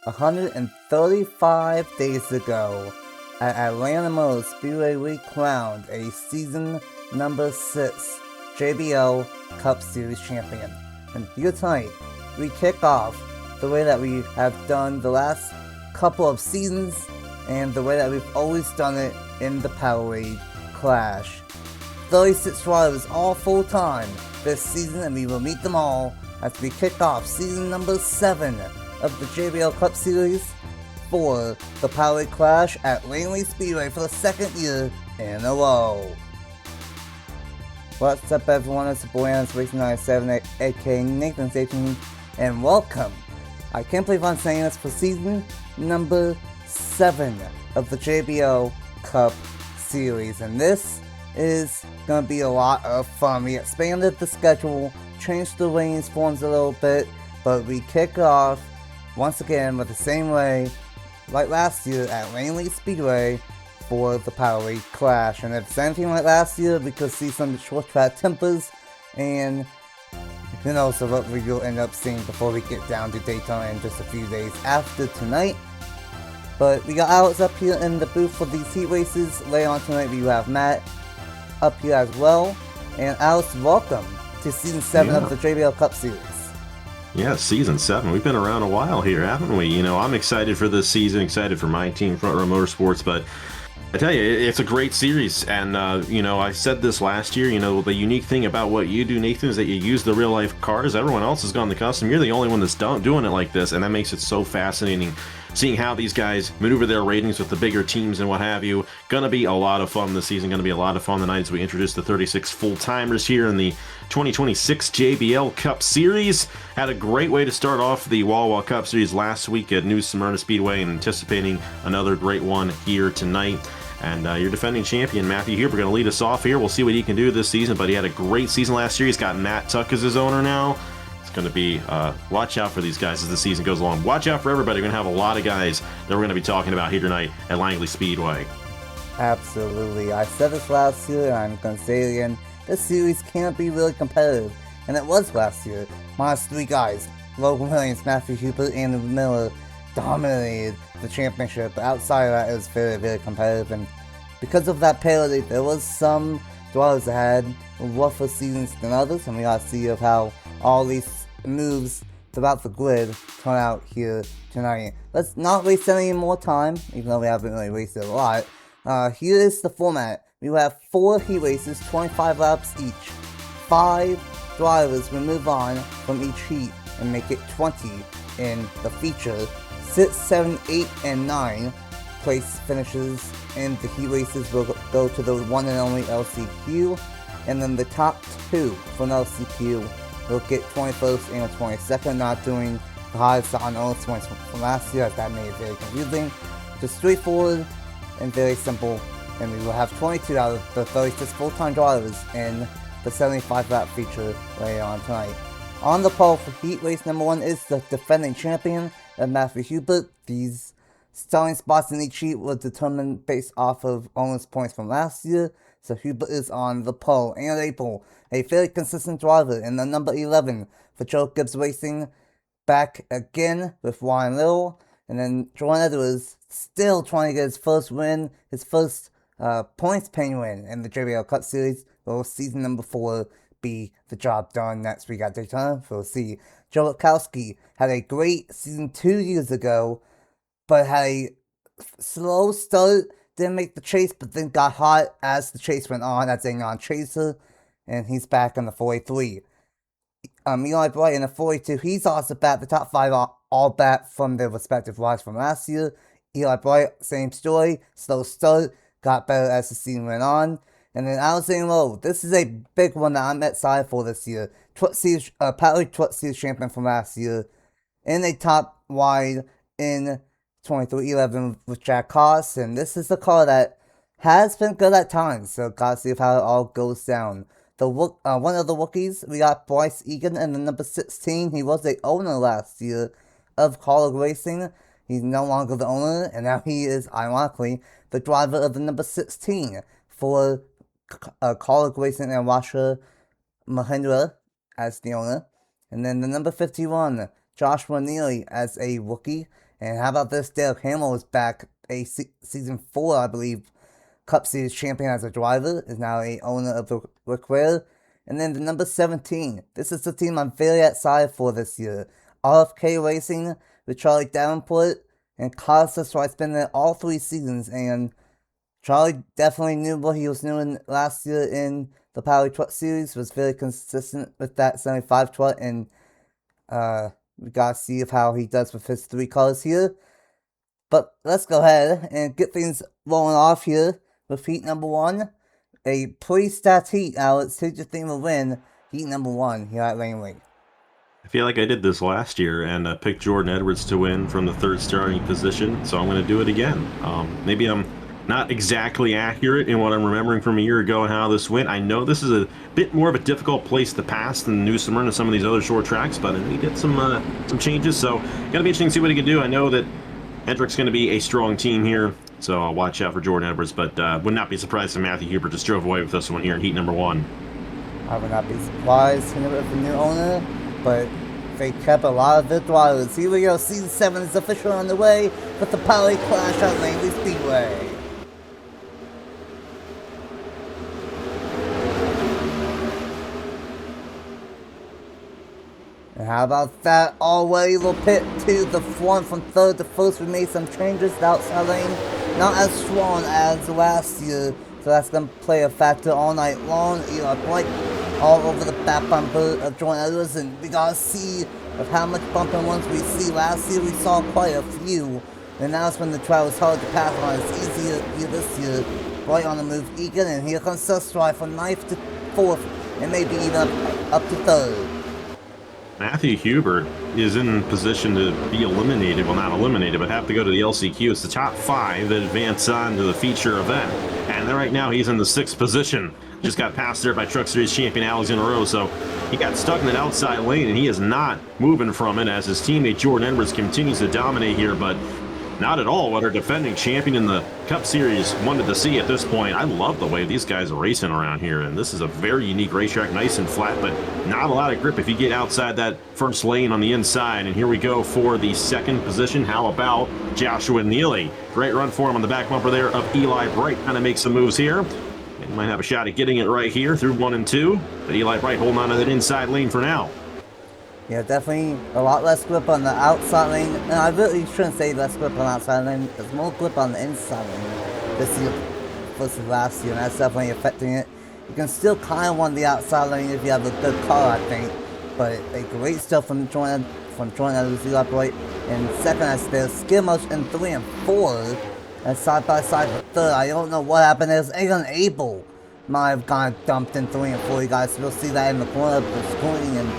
135 days ago, at Langley Speedway, we crowned a season number 6 JBL Cup Series champion. And here tonight, we kick off the way that we have done the last couple of seasons and the way that we've always done it in the Powerade Clash. 36 drivers all full-time this season, and we will meet them all as we kick off season number 7 of the JBL Cup Series for the Powerade Clash at Langley Speedway for the second year in a row. What's up, everyone? It's your boy Racing 97, aka Nathan Stapleton, and welcome. I can't believe I'm saying this for season number 7 of the JBL Cup Series, and this is gonna be a lot of fun. We expanded the schedule, changed the ratings forms a little bit, but we kick off once again with the same way like last year at Langley Speedway for the Powerade Clash. And if it's anything like last year, we could see some short track tempers, and who knows what we will end up seeing before we get down to Daytona in just a few days after tonight. But we got Alex up here in the booth for these heat races. Later on tonight we will have Matt up here as well. And Alex, welcome to season 7 of the JBL Cup Series. Yeah, season 7. We've been around a while here, haven't we? You know, I'm excited for this season, excited for my team, Front Row Motorsports, but I tell you, it's a great series. And, you know, I said this last year, you know, the unique thing about what you do, Nathan, is that you use the real-life cars. Everyone else has gone the custom. You're the only one that's doing it like this, and that makes it so fascinating. Seeing how these guys maneuver their ratings with the bigger teams and what have you. Gonna be a lot of fun this season. Gonna be a lot of fun tonight as we introduce the 36 full-timers here in the 2026 JBL Cup Series. Had a great way to start off the Wawa Cup Series last week at New Smyrna Speedway, and anticipating another great one here tonight. And your defending champion, Matthew Huber, going to lead us off here. We'll see what he can do this season, but he had a great season last year. He's got Matt Tuck as his owner now. It's going to be, watch out for these guys as the season goes along. Watch out for everybody. We're going to have a lot of guys that we're going to be talking about here tonight at Langley Speedway. Absolutely. I said this last year, and I'm going to say it again. This series can't be really competitive, and it was last year. Minus 3 guys, Logan Williams, Matthew Huber, and Miller, dominated the championship. But outside of that, it was very, very competitive, and because of that parity, there was some drivers that had rougher seasons than others, and we got to see of how all these moves throughout the grid turn out here tonight. Let's not waste any more time, even though we haven't really wasted a lot. Here is the format. We will have 4 heat races, 25 laps each. 5 drivers will move on from each heat and make it 20 in the feature. 6, 7, 8, and 9 place finishes in the heat races will go to the one and only LCQ, and then the top 2 from LCQ will get 21st and 22nd, not doing the highest on all points from last year, as that made it very confusing. Just straightforward and very simple, and we will have 22 out of the 36 full-time drivers in the 75 lap feature later on tonight. On the pole for heat race number 1 is the defending champion, Matthew Hubert. These starting spots in each heat were determined based off of bonus points from last year, so Hubert is on the pole. And April, a very consistent driver in the number 11 for Joe Gibbs Racing, back again with Ryan Little. And then Jordan Edwards still trying to get his first win, his first points paying win in the JBL Cup Series. Will season number 4 be the job done next week at Daytona? We'll see. Joe Witkowski had a great season 2 years ago, but had a slow start, didn't make the chase, but then got hot as the chase went on as a non-chaser, and he's back on the 43. Eli Bright in the 42, he's also back, the top 5 all back from their respective rides from last year. Eli Bright, same story, slow start, got better as the season went on. And then Alexander Lowe, this is a big one that I'm excited for this year. Powerade Truck Series champion from last year, in a top wide in 2311 with Jack Haas, and this is a car that has been good at times, so gotta see how it all goes down. One of the rookies, we got Bryce Egan in the number 16. He was the owner last year of College Racing. He's no longer the owner, and now he is, ironically, the driver of the number 16 for College Racing and Wassup Mahindra as the owner. And then the number 51, Joshua Neely as a rookie. And how about this? Dale Hamill is back, a season 4, I believe, Cup Series champion as a driver, is now a owner of the Wickware. And then the number 17. This is the team I'm very excited for this year. RFK Racing with Charlie Davenport and Costas, so I spent it all 3 seasons, and Charlie definitely knew what he was doing last year in the Powerade Truck Series, was very consistent with that 75 truck, and we gotta see how he does with his 3 cars here. But let's go ahead and get things rolling off here with heat number 1. A pretty stacked heat, Alex. Who'd you think will win heat number 1 here at Langley? I feel like I did this last year and picked Jordan Edwards to win from the 3rd starting position, so I'm going to do it again. Maybe I'm not exactly accurate in what I'm remembering from a year ago and how this went. I know this is a bit more of a difficult place to pass than New Smyrna and some of these other short tracks, but he did some changes, so going to be interesting to see what he can do. I know that Hendrick's going to be a strong team here, so I'll watch out for Jordan Edwards, but would not be surprised if Matthew Hubert just drove away with this one here in heat number 1. I would not be surprised with the new owner, but they kept a lot of their drivers. Here we go, season 7 is officially on the way with the Powerade Clash at Langley Speedway. And how about that? Already we'll pit to the front from 3rd to 1st. We made some changes. The outside lane not as strong as last year, so that's going to play a factor all night long. Eli Bright all over the back bumper of Jordan Edwards, and we gotta see of how much bumping ones we see. Last year we saw quite a few, and now it's when the track was hard to pass on. It's easier this year. Bright on the move, Egan, and here comes Sustrive from 9th to 4th, and maybe even up to 3rd. Matthew Hubert is in position to be eliminated. Well, not eliminated, but have to go to the LCQ. It's the top 5 that advance on to the feature event. And right now he's in the 6th position. Just got passed there by Truck Series champion Alexander Rose. So he got stuck in that outside lane, and he is not moving from it as his teammate Jordan Edwards continues to dominate here, but not at all what our defending champion in the Cup Series wanted to see at this point. I love the way these guys are racing around here, and this is a very unique racetrack, nice and flat, but not a lot of grip if you get outside that first lane on the inside. And here we go for the 2nd position. How about Joshua Neely? Great run for him on the back bumper there of Eli Bright. Kind of makes some moves here. He might have a shot at getting it right here through 1 and 2, but Eli Bright holding on to that inside lane for now. Yeah, definitely a lot less grip on the outside lane, and I really shouldn't say less grip on the outside lane. There's more grip on the inside lane this year versus last year, and that's definitely affecting it. You can still kind of want the outside lane if you have a good car, I think, but a great stuff from Jordan Edwards, Eli Bright in 2nd. That's their Skimmush in 3 and 4, and side by side for 3rd. I don't know what happened. There's Aiden Abel might have gotten dumped in 3 and 4. You guys will see that in the corner of the screen, and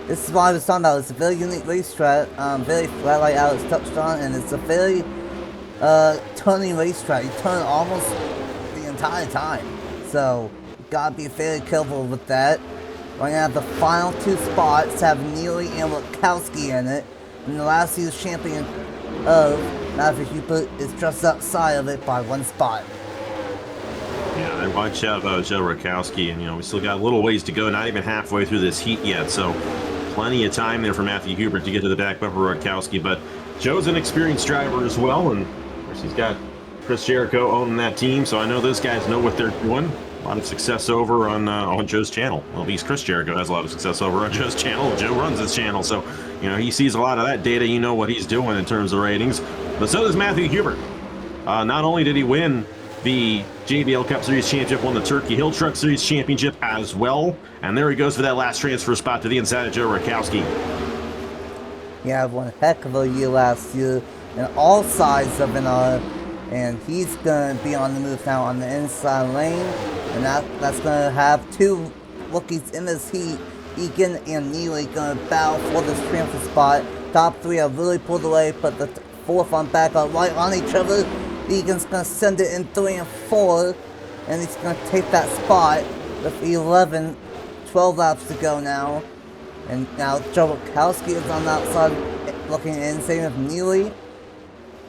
this is what I was talking about. It's a very unique racetrack, very flat like Alex touched on, and it's a very turning racetrack. You turn almost the entire time, so you gotta be very careful with that. We're gonna have the final 2 spots have Neely and Witkowski in it, and the last year's champion of Matthew Hubert is just outside of it by 1 spot. Yeah, and watch out about Joe Rakowski, and we still got a little ways to go, not even halfway through this heat yet, so plenty of time there for Matthew Hubert to get to the back bumper Rakowski. But Joe's an experienced driver as well, and of course he's got Chris Jericho owning that team, so I know those guys know what they're doing. A lot of success over on Joe's channel. Well, at least Chris Jericho has a lot of success over on Joe's channel. Joe runs his channel, so he sees a lot of that data. You know what he's doing in terms of ratings, but so does Matthew Hubert. Not only did he win the JBL Cup Series Championship, won the Turkey Hill Truck Series Championship as well. And there he goes for that last transfer spot to the inside of Joe Rakowski. Yeah, one heck of a year last year in all sides of NR, and he's going to be on the move now on the inside lane, and that's going to have 2 rookies in this heat. Egan and Neely going to battle for this transfer spot. Top 3 are really pulled away, but the 4th on back are right on each other. Egan's going to send it in 3 and 4, and he's going to take that spot with 12 laps to go now. And now Joe Witkowski is on the outside looking in, same with Neely,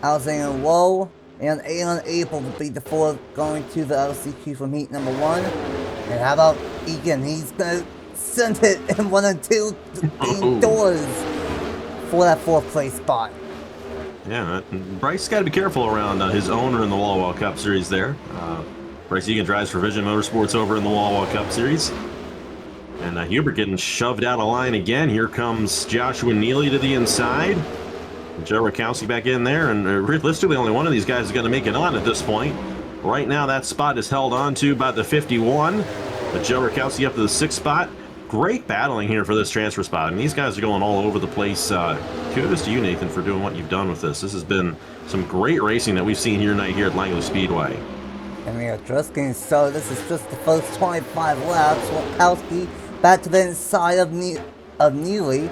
Alexander Lowe, and Alan Abel to be the 4 going to the LCQ from heat number 1. And how about Egan? He's going to send it in 1 and 2 doors for that 4th place spot. Yeah, Bryce got to be careful around his owner in the Wall Cup Series there. Bryce Egan drives for Vision Motorsports over in the Wall Cup Series. And Hubert getting shoved out of line again. Here comes Joshua Neely to the inside. Joe Rakowski back in there, and realistically, only one of these guys is going to make it on at this point. Right now, that spot is held on to by the 51. But Joe Rakowski up to the 6th spot. Great battling here for this transfer spot. And these guys are going all over the place. Kudos to you, Nathan, for doing what you've done with this. This has been some great racing that we've seen here tonight here at Langley Speedway. And we are just getting started. This is just the first 25 laps. Rakowski back to the inside of Neely.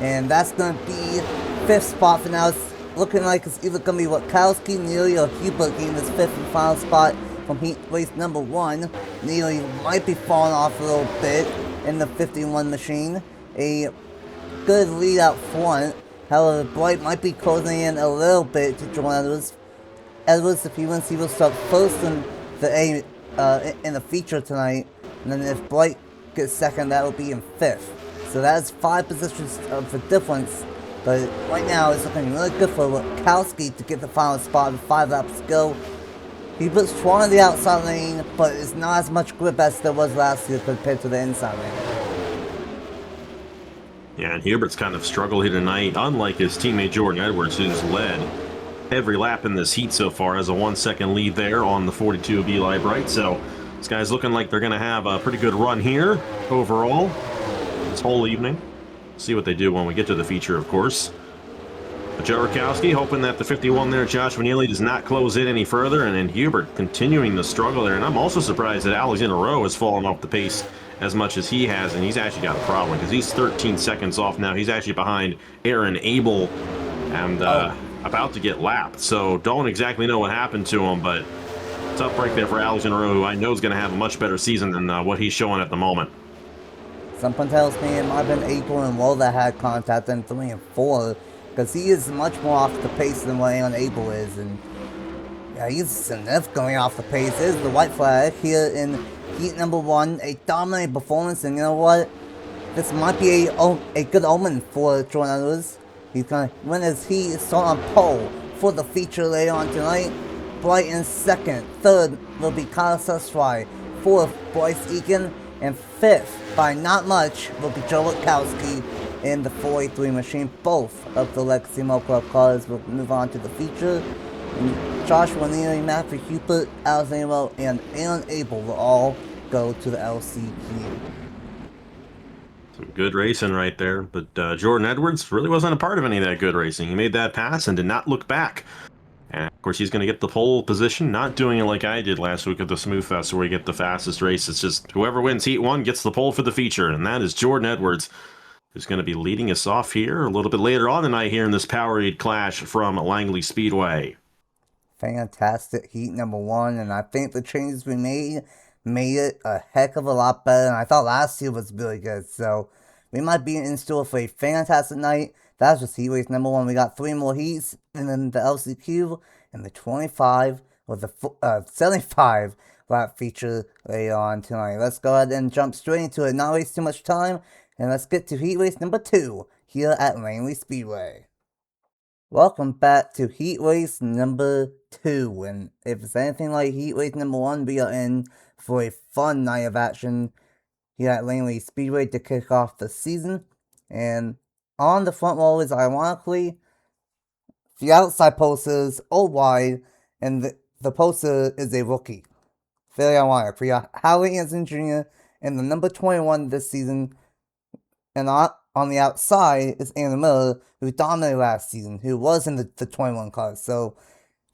And that's going to be 5th spot for now. It's looking like it's either going to be Rakowski, Neely, or Hubert getting this 5th and final spot from heat race number 1. Neely might be falling off a little bit in the 51 machine. A good lead out front. However, Bright might be closing in a little bit to join Edwards. Edwards, if he wins, he will start first in the feature tonight. And then if Bright gets second, that will be in 5th. So that's 5 positions for difference. But right now, it's looking really good for Rakowski to get the final spot with 5 laps to go. He puts trying the outside lane, but it's not as much grip as there was last year compared to the inside lane. Yeah, and Hubert's kind of struggled here tonight, unlike his teammate Jordan Edwards, who's led every lap in this heat so far, has a 1-second lead there on the 42 of Eli Bright. So this guy's looking like they're going to have a pretty good run here overall this whole evening. See what they do when we get to the feature, of course. But Joe Rakowski hoping that the 51 there, Joshua Neely, does not close in any further, and then Hubert continuing the struggle there. And I'm also surprised that Alexander Rowe has fallen off the pace as much as he has, and he's actually got a problem because he's 13 seconds off now. He's actually behind Aaron Abel and about to get lapped. So don't exactly know what happened to him, but tough break there for Alexander Rowe, who I know is going to have a much better season than what he's showing at the moment. Something tells me it might have been April and Lowe that had contact in 3 and 4, because he is much more off the pace than what Aaron Abel is, and yeah, he's significantly off the pace. This is the white flag here in heat number 1, a dominant performance, and you know what? This might be a good omen for Jordan Edwards. He's gonna win his heat, start on pole for the feature later on tonight. Bright in 2nd, 3rd will be Kyle Sestry, 4th Bryce Egan, and 5th, by not much, will be Joe Rakowski in the 483 machine. Both of the Legacy Mo Club cars will move on to the feature. And Joshua Neely, Matthew Hubert, Alexander Rowe, and Aaron Abel will all go to the LCQ. Some good racing right there, but Jordan Edwards really wasn't a part of any of that good racing. He made that pass and did not look back. And of course, he's going to get the pole position, not doing it like I did last week at the Smooth Fest, where we get the fastest race. It's just whoever wins Heat 1 gets the pole for the feature, and that is Jordan Edwards, who's going to be leading us off here a little bit later on tonight here in this Powerade Clash from Langley Speedway. Fantastic heat number 1, and I think the changes we made it a heck of a lot better, and I thought last year was really good, so we might be in store for a fantastic night. That's just heat race number 1. We got 3 more heats, and then the LCQ, and the 25, or the 75 lap feature later on tonight. Let's go ahead and jump straight into it, not waste too much time, and let's get to heat race number 2 here at Langley Speedway. Welcome back to heat race number 2, and if it's anything like heat race number 1, we are in for a fun night of action here at Langley Speedway to kick off the season. And on the front row is, ironically, the outside poster is all wide, and the poster is a rookie. Very ironic. We got Howie Anson Jr. and the number 21 this season, and on the outside is Anna Miller, who dominated last season, who was in the 21 car. So,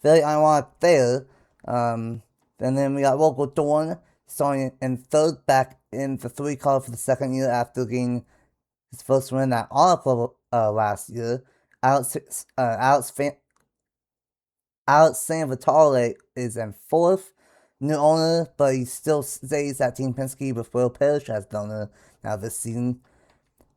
very ironic there. And then we got Local Dorn starting in 3rd back in the 3 car for the 2nd year after getting his first win at Honor Club last year. Alex San Vitale is in 4th. New owner, but he still stays at Team Penske with Will Parrish as the owner now this season.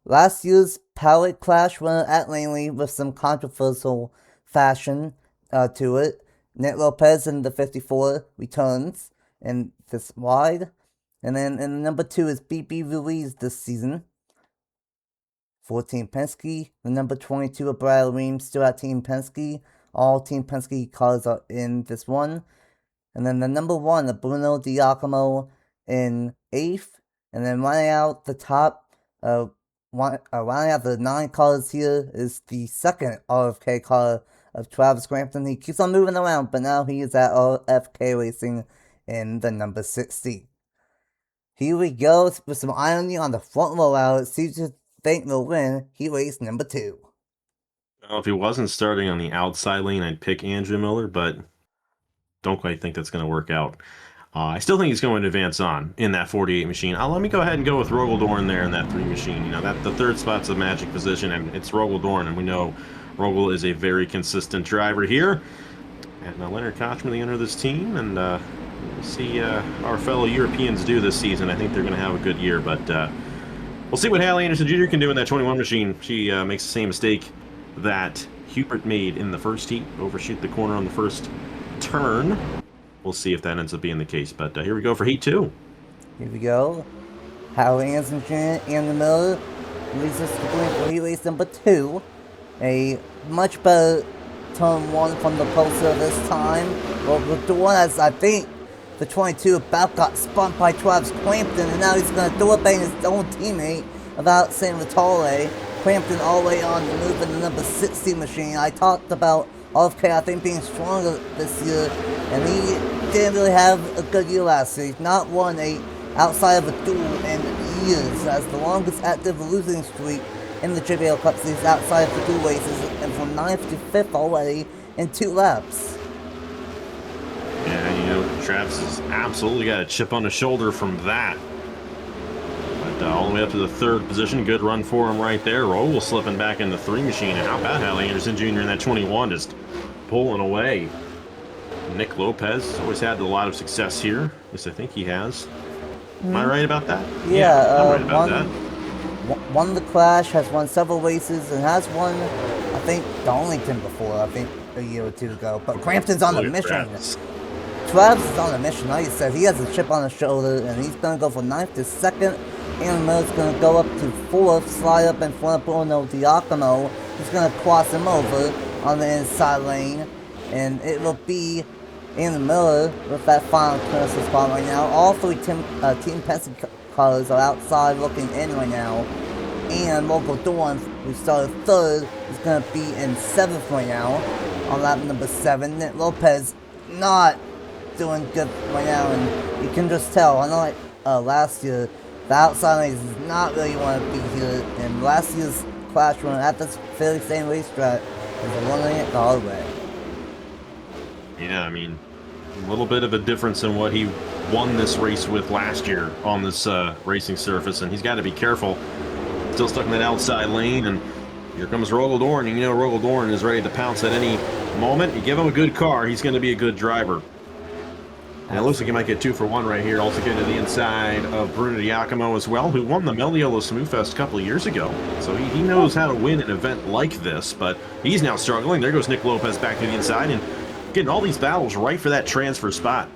Last year's Powerade Clash winner at Langley with some controversial fashion to it. Nick Lopez in the 54 returns in this wide. And then in number 2 is B.B. Ruiz this season. For Team Penske, the number 22 of Bradley Weems still at Team Penske. All Team Penske cars are in this one. And then the number 1 of Bruno Giacomo in 8th. And then running out the top, running out the 9 cars here is the second RFK car of Travis Crampton. He keeps on moving around, but now he is at RFK Racing in the number 60. Here we go with some irony on the front row out. Cesar Bank will win. He raced number 2. Well, if he wasn't starting on the outside lane, I'd pick Andrew Miller, but don't quite think that's going to work out. I still think he's going to advance on in that 48 machine. Let me go ahead and go with Rogel there in that 3 machine. You know, that the third spot's a magic position, and it's Rogel, and we know Rogel is a very consistent driver here. And Leonard Kochman, the owner of this team, and we'll see our fellow Europeans do this season. I think they're going to have a good year, but we'll see what Hallie Anderson Jr. can do in that 21 machine. She makes the same mistake that Hubert made in the first heat, overshoot the corner on the first turn. We'll see if that ends up being the case, but here we go for heat 2. Here we go. Hallie Anderson Jr. and the Miller leads us to green for heat race number 2. A much better turn 1 from the poster this time. Well, the one as I think the 22 about got spun by Travis Crampton, and now he's going to throw it bang his own teammate about San Vitale. Crampton all the way on to move in the number 60 machine. I talked about RFK, I think, being stronger this year, and he didn't really have a good year last year. He's not won a outside of a duel in years, as the longest active losing streak in the JBL Cup Series outside of the duel races, and from 9th to 5th already in 2 laps. Yeah, you know, Travis has absolutely got a chip on his shoulder from that. But all the way up to the 3rd position, good run for him right there. Rogel slipping back in the 3 machine, and how about Hallie Anderson Jr. in that 21, just pulling away. Nick Lopez has always had a lot of success here. At least I think he has. Am I right about that? Yeah, I'm right about that. Won the Clash, has won several races, and has won, I think, Darlington before, I think a year or 2 ago. But Crampton's on a mission. Travis is on a mission. Like I said, he has a chip on his shoulder, and he's going to go from 9th to 2nd. And Miller's going to go up to 4th, slide up in front of Bruno Giacomo. He's going to cross him over on the inside lane. And it will be Ian Miller with that final clearance spot right now. All 3 Team Penske cars are outside looking in right now. And Local Dawn, who started 3rd, is going to be in 7th right now on lap number 7. Nick Lopez not doing good right now, and you can just tell. I know, like last year, the outside lanes does not really want to be here, and last year's Clash run at this fairly same racetrack is running it the hard way. Yeah, I mean, a little bit of a difference in what he won this race with last year on this racing surface, and he's got to be careful. Still stuck in that outside lane, and here comes Rogel, and you know Rogel is ready to pounce at any moment. You give him a good car, he's going to be a good driver. And it looks like he might get 2 for 1 right here. Also get to the inside of Bruno Giacomo as well, who won the Meliolo Smooth Fest a couple of years ago. So he knows how to win an event like this, but he's now struggling. There goes Nick Lopez back to the inside and getting all these battles right for that transfer spot.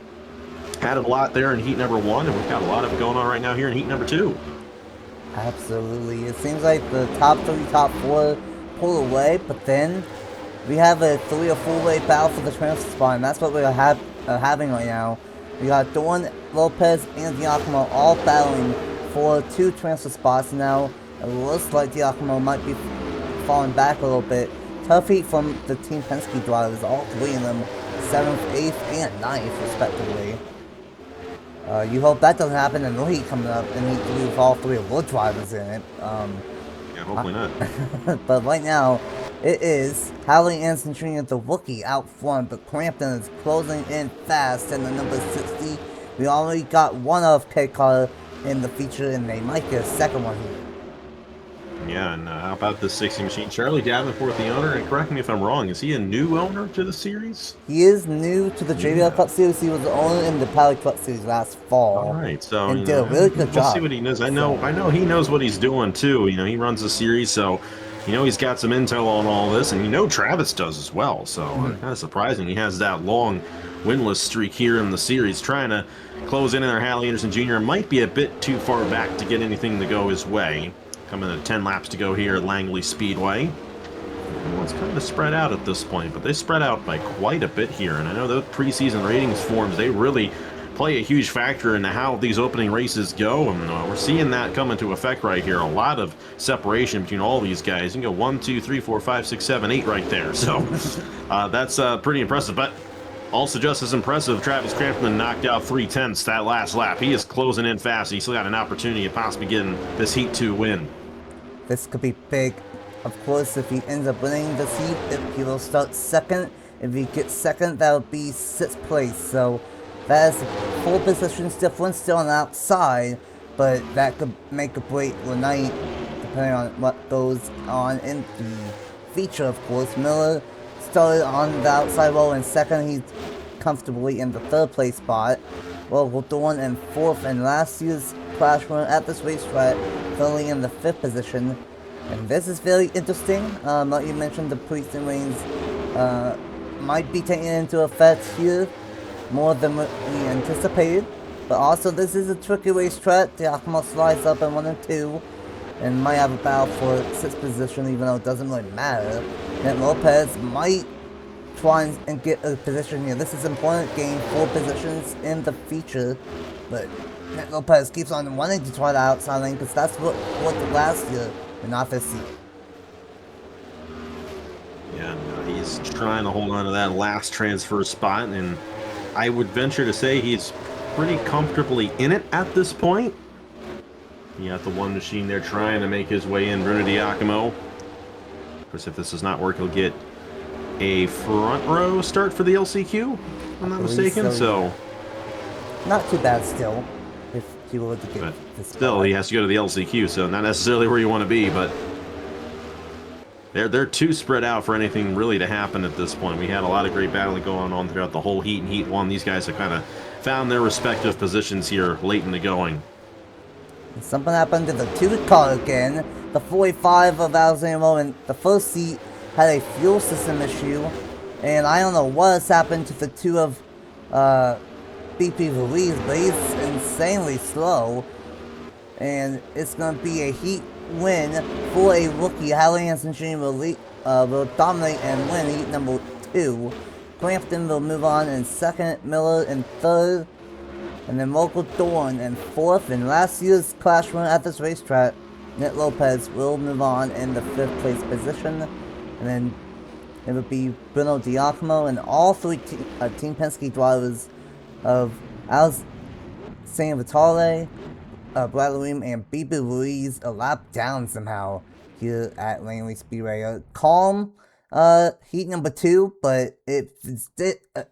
Had a lot there in heat number 1, and we've got a lot of it going on right now here in heat number 2. Absolutely. It seems like the top 3, top 4 pull away, but then we have a 3 or 4-way battle for the transfer spot, and that's what we're having right now. We got Dawn, Lopez, and Giacomo all battling for 2 transfer spots now. It looks like Giacomo might be falling back a little bit. Tough heat from the Team Penske drivers, all 3 of them, 7th, 8th, and 9th respectively. You hope that doesn't happen in the heat coming up, and heat 3 with all 3 of the drivers in it. Yeah, hopefully not. But right now, it is Hallie Anderson Jr. the rookie out front, but Crampton is closing in fast in the number 60. We already got 1 RFK car in the feature, and they might get a 2nd one here. Yeah, and how about the 60 machine? Charlie Davenport, the owner, and correct me if I'm wrong, is he a new owner to the series? He is new to the JBL Cup Series. He was the owner in the Powerade Cup Series last fall. All right, so and did a really good job. We'll see what he knows. I know he knows what he's doing too. You know, he runs the series, so you know he's got some intel on all this, and you know Travis does as well. So kind of surprising he has that long winless streak here in the series, trying to close in there. Hallie Anderson Jr. might be a bit too far back to get anything to go his way. Coming to 10 laps to go here at Langley Speedway. Well, it's kind of spread out at this point, but they spread out by quite a bit here. And I know those preseason ratings forms, they really play a huge factor into how these opening races go. And we're seeing that come into effect right here. A lot of separation between all these guys. You can go 1, 2, 3, 4, 5, 6, 7, 8 right there. So that's pretty impressive. But also just as impressive, Travis Crampton knocked out 3/10 that last lap. He is closing in fast. He's still got an opportunity of possibly getting this Heat 2 win. This could be big. Of course, if he ends up winning this heat, he will start second. If he gets second, that would be 6th place. So that is 4 positions difference still on the outside, but that could make or break the night depending on what goes on in the feature. Of course, Miller started on the outside row in second. He's comfortably in the 3rd place spot. Local Dawn in 4th, and last year's Clash winner at this racetrack currently in the 5th position. And this is very interesting. Like you mentioned, the preseason ratings might be taken into effect here more than what we anticipated. But also, this is a tricky racetrack. The Yakima slides up in 1 and 2, and might have a battle for 6th position, even though it doesn't really matter. And Lopez might try and get a position here. This is important, gaining 4 positions in the feature, but Nick Lopez keeps on wanting to try the outside lane because that's what worked last year, and not this year. Yeah, he's trying to hold on to that last transfer spot, and I would venture to say he's pretty comfortably in it at this point. You got the one machine there trying to make his way in, Bruno Diacomo. Of course, if this does not work, he'll get a front row start for the LCQ, if I'm not mistaken. So not too bad still, if he were to get this. Still, he has to go to the LCQ, so not necessarily where you want to be, but they're too spread out for anything really to happen at this point. We had a lot of great battling going on throughout the whole heat and Heat 1. These guys have kind of found their respective positions here late in the going. Something happened to the 2 car again. The 45 of Alexander in the first seat had a fuel system issue, and I don't know what has happened to the 2 of BP Ruiz, but he's insanely slow, and it's going to be a heat win for a rookie. Hallie Hansen Jr. will dominate and win heat number 2. Crampton will move on in 2nd, Miller in 3rd, and then Local Dawn in 4th. And last year's Clash winner at this racetrack, Nick Lopez, will move on in the 5th place position. And then it would be Bruno Diacomo, and all 3 Team Penske drivers of San Vitale, Brad Williams, and Bibi Ruiz a lap down somehow here at Langley Speedway. Calm heat number 2, but it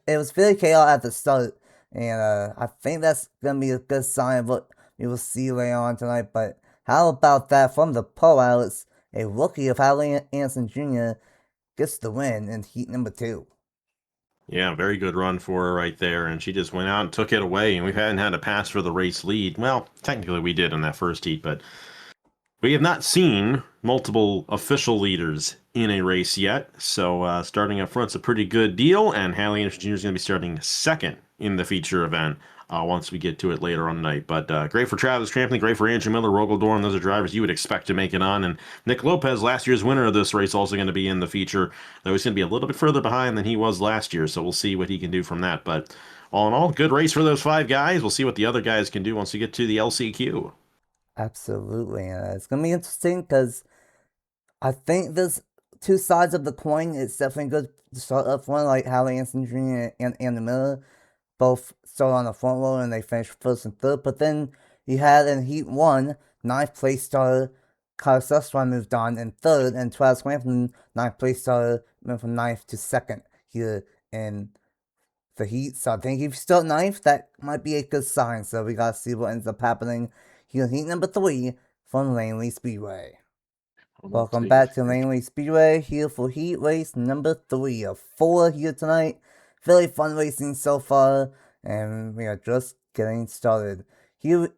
was very chaotic at the start, and I think that's gonna be a good sign of what we will see later on tonight. But how about that from the pole outlets? A rookie of Hallie Hansen Jr. gets the win in heat number 2. Yeah, very good run for her right there, and she just went out and took it away, and we hadn't had a pass for the race lead. Well, technically we did in that first heat, but we have not seen multiple official leaders in a race yet, so starting up front's a pretty good deal, and Hallie Anderson Jr. is going to be starting 2nd in the feature event once we get to it later on tonight. But great for Travis Crampton, great for Andrew Miller, Rogel Dorn. Those are drivers you would expect to make it on. And Nick Lopez, last year's winner of this race, also going to be in the feature, though he's going to be a little bit further behind than he was last year, so we'll see what he can do from that. But all in all, good race for those 5 guys. We'll see what the other guys can do once we get to the LCQ. Absolutely. It's going to be interesting because I think there's 2 sides of the coin. It's definitely good to start up front, like Hallie Hansen Jr. and Andy Miller both start on the front row and they finish 1st and 3rd. But then you had in Heat 1, 9th place starter Kyle Sestron moved on in 3rd, and Travis Crampton, 9th place starter, went from 9th to 2nd here in the Heat. So I think if you start 9th, that might be a good sign. So we gotta see what ends up happening here in Heat number 3 from Langley Speedway. Welcome back to Langley Speedway, here for Heat race number 3 of 4 here tonight. Very fun racing so far, and we are just getting started. Here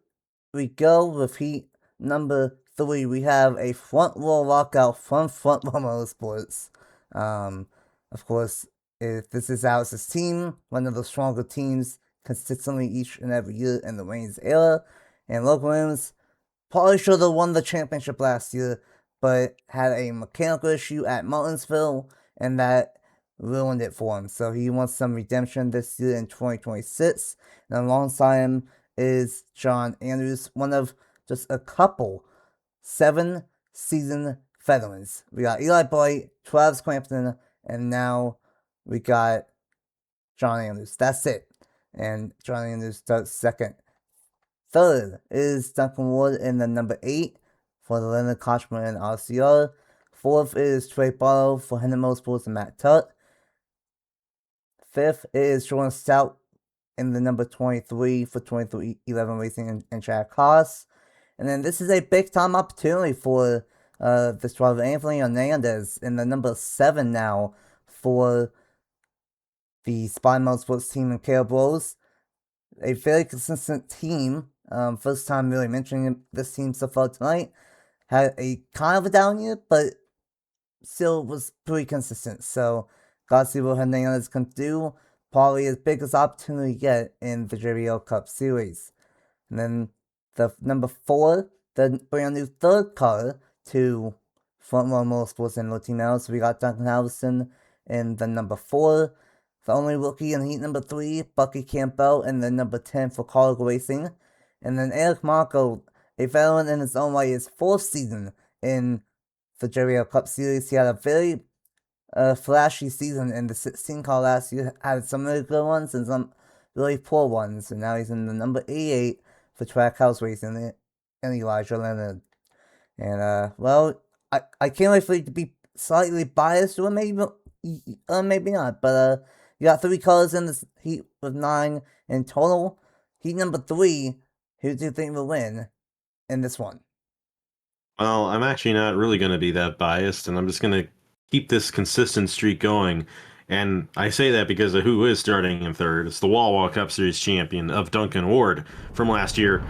we go with Heat number 3. We have a front row lockout from Front Row Motorsports. Of course, if this is Alex's team, one of the stronger teams consistently each and every year in the Reigns era, and Logan Williams probably should have won the championship last year, but had a mechanical issue at Martinsville, and that ruined it for him. So he wants some redemption this year in 2026. And alongside him is John Andrews, one of just a couple 7-season veterans. We got Eli Blight, Travis Crampton, and now we got John Andrews. That's it. And John Andrews starts second. Third is Duncan Ward in the number 8 for the Leonard Kochman and RCR. Fourth is Trey Barlow for Hendon Motorsports and Matt Tutt. Fifth is Jordan Stout in the number 23 for 2311 Racing and Chad Haas. And then this is a big time opportunity for this driver, Anthony Hernandez, in the number 7 now for the Spy Motorsports team in Caleb Rose. A very consistent team. First time really mentioning this team so far tonight. Had a kind of a down year, but still was pretty consistent. So, gotta see what Hernandez can do. Probably his biggest opportunity yet in the JBL Cup Series. And then the number 4, the brand new third car to Front Row Motorsports and Latino. So we got Duncan Halverson in the number 4. The only rookie in heat number 3, Bucky Campbell in the number 10 for Cargo Racing. And then Eric Marco, a veteran in his own way, his 4th season in the JBL Cup Series. He had a very flashy season in the 16 car last year. Had some really good ones and some really poor ones. And now he's in the number 88 for Trackhouse Racing and Elijah Leonard. And, well, I can't wait for it to be slightly biased, or maybe not. But, you got 3 cars in this heat with 9 in total. Heat number 3, who do you think will win in this one? Well, I'm actually not really going to be that biased, and I'm just going to keep this consistent streak going. And I say that because of who is starting in third. It's the Wawa Cup Series champion of Duncan Ward from last year.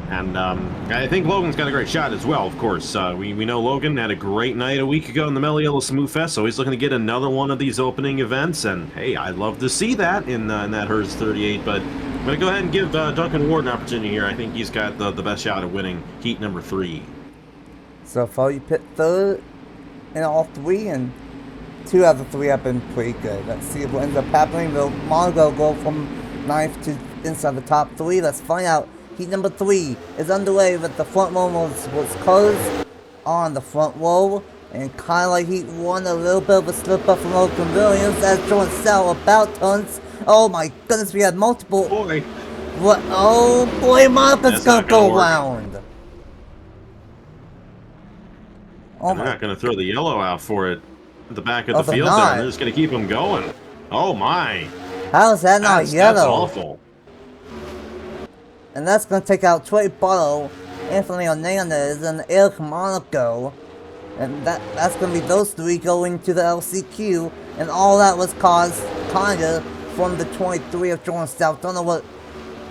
And I think Logan's got a great shot as well, of course. We know Logan had a great night a week ago in the Mellow Yellow Smooth Fest, so he's looking to get another one of these opening events. And, hey, I'd love to see that in that Hers 38. But I'm going to go ahead and give Duncan Ward an opportunity here. I think he's got the best shot at winning heat number 3. So far, you picked third in all 3, and 2 out of 3 have been pretty good. Let's see what ends up happening. Will Mongo go from 9th to inside the top 3? Let's find out. Heat number 3 is underway with the Front Row Motorsports cars on the front row. And kind of like Heat 1, a little bit of a slip up from Logan Williams as Jordan Stout about turns. Oh my goodness, we had multiple. Boy. What? Oh boy, Monica's gonna go around. Oh, they're not going to throw the yellow out for it at the back of the field there. They're just going to keep him going. Oh, my. How is that not yellow? That's awful. And that's going to take out Trey Barlow, Anthony Hernandez, and Eric Monaco. And that's going to be those 3 going to the LCQ. And all that was caused, kind of, from the 23 of Jordan Stout. Don't know what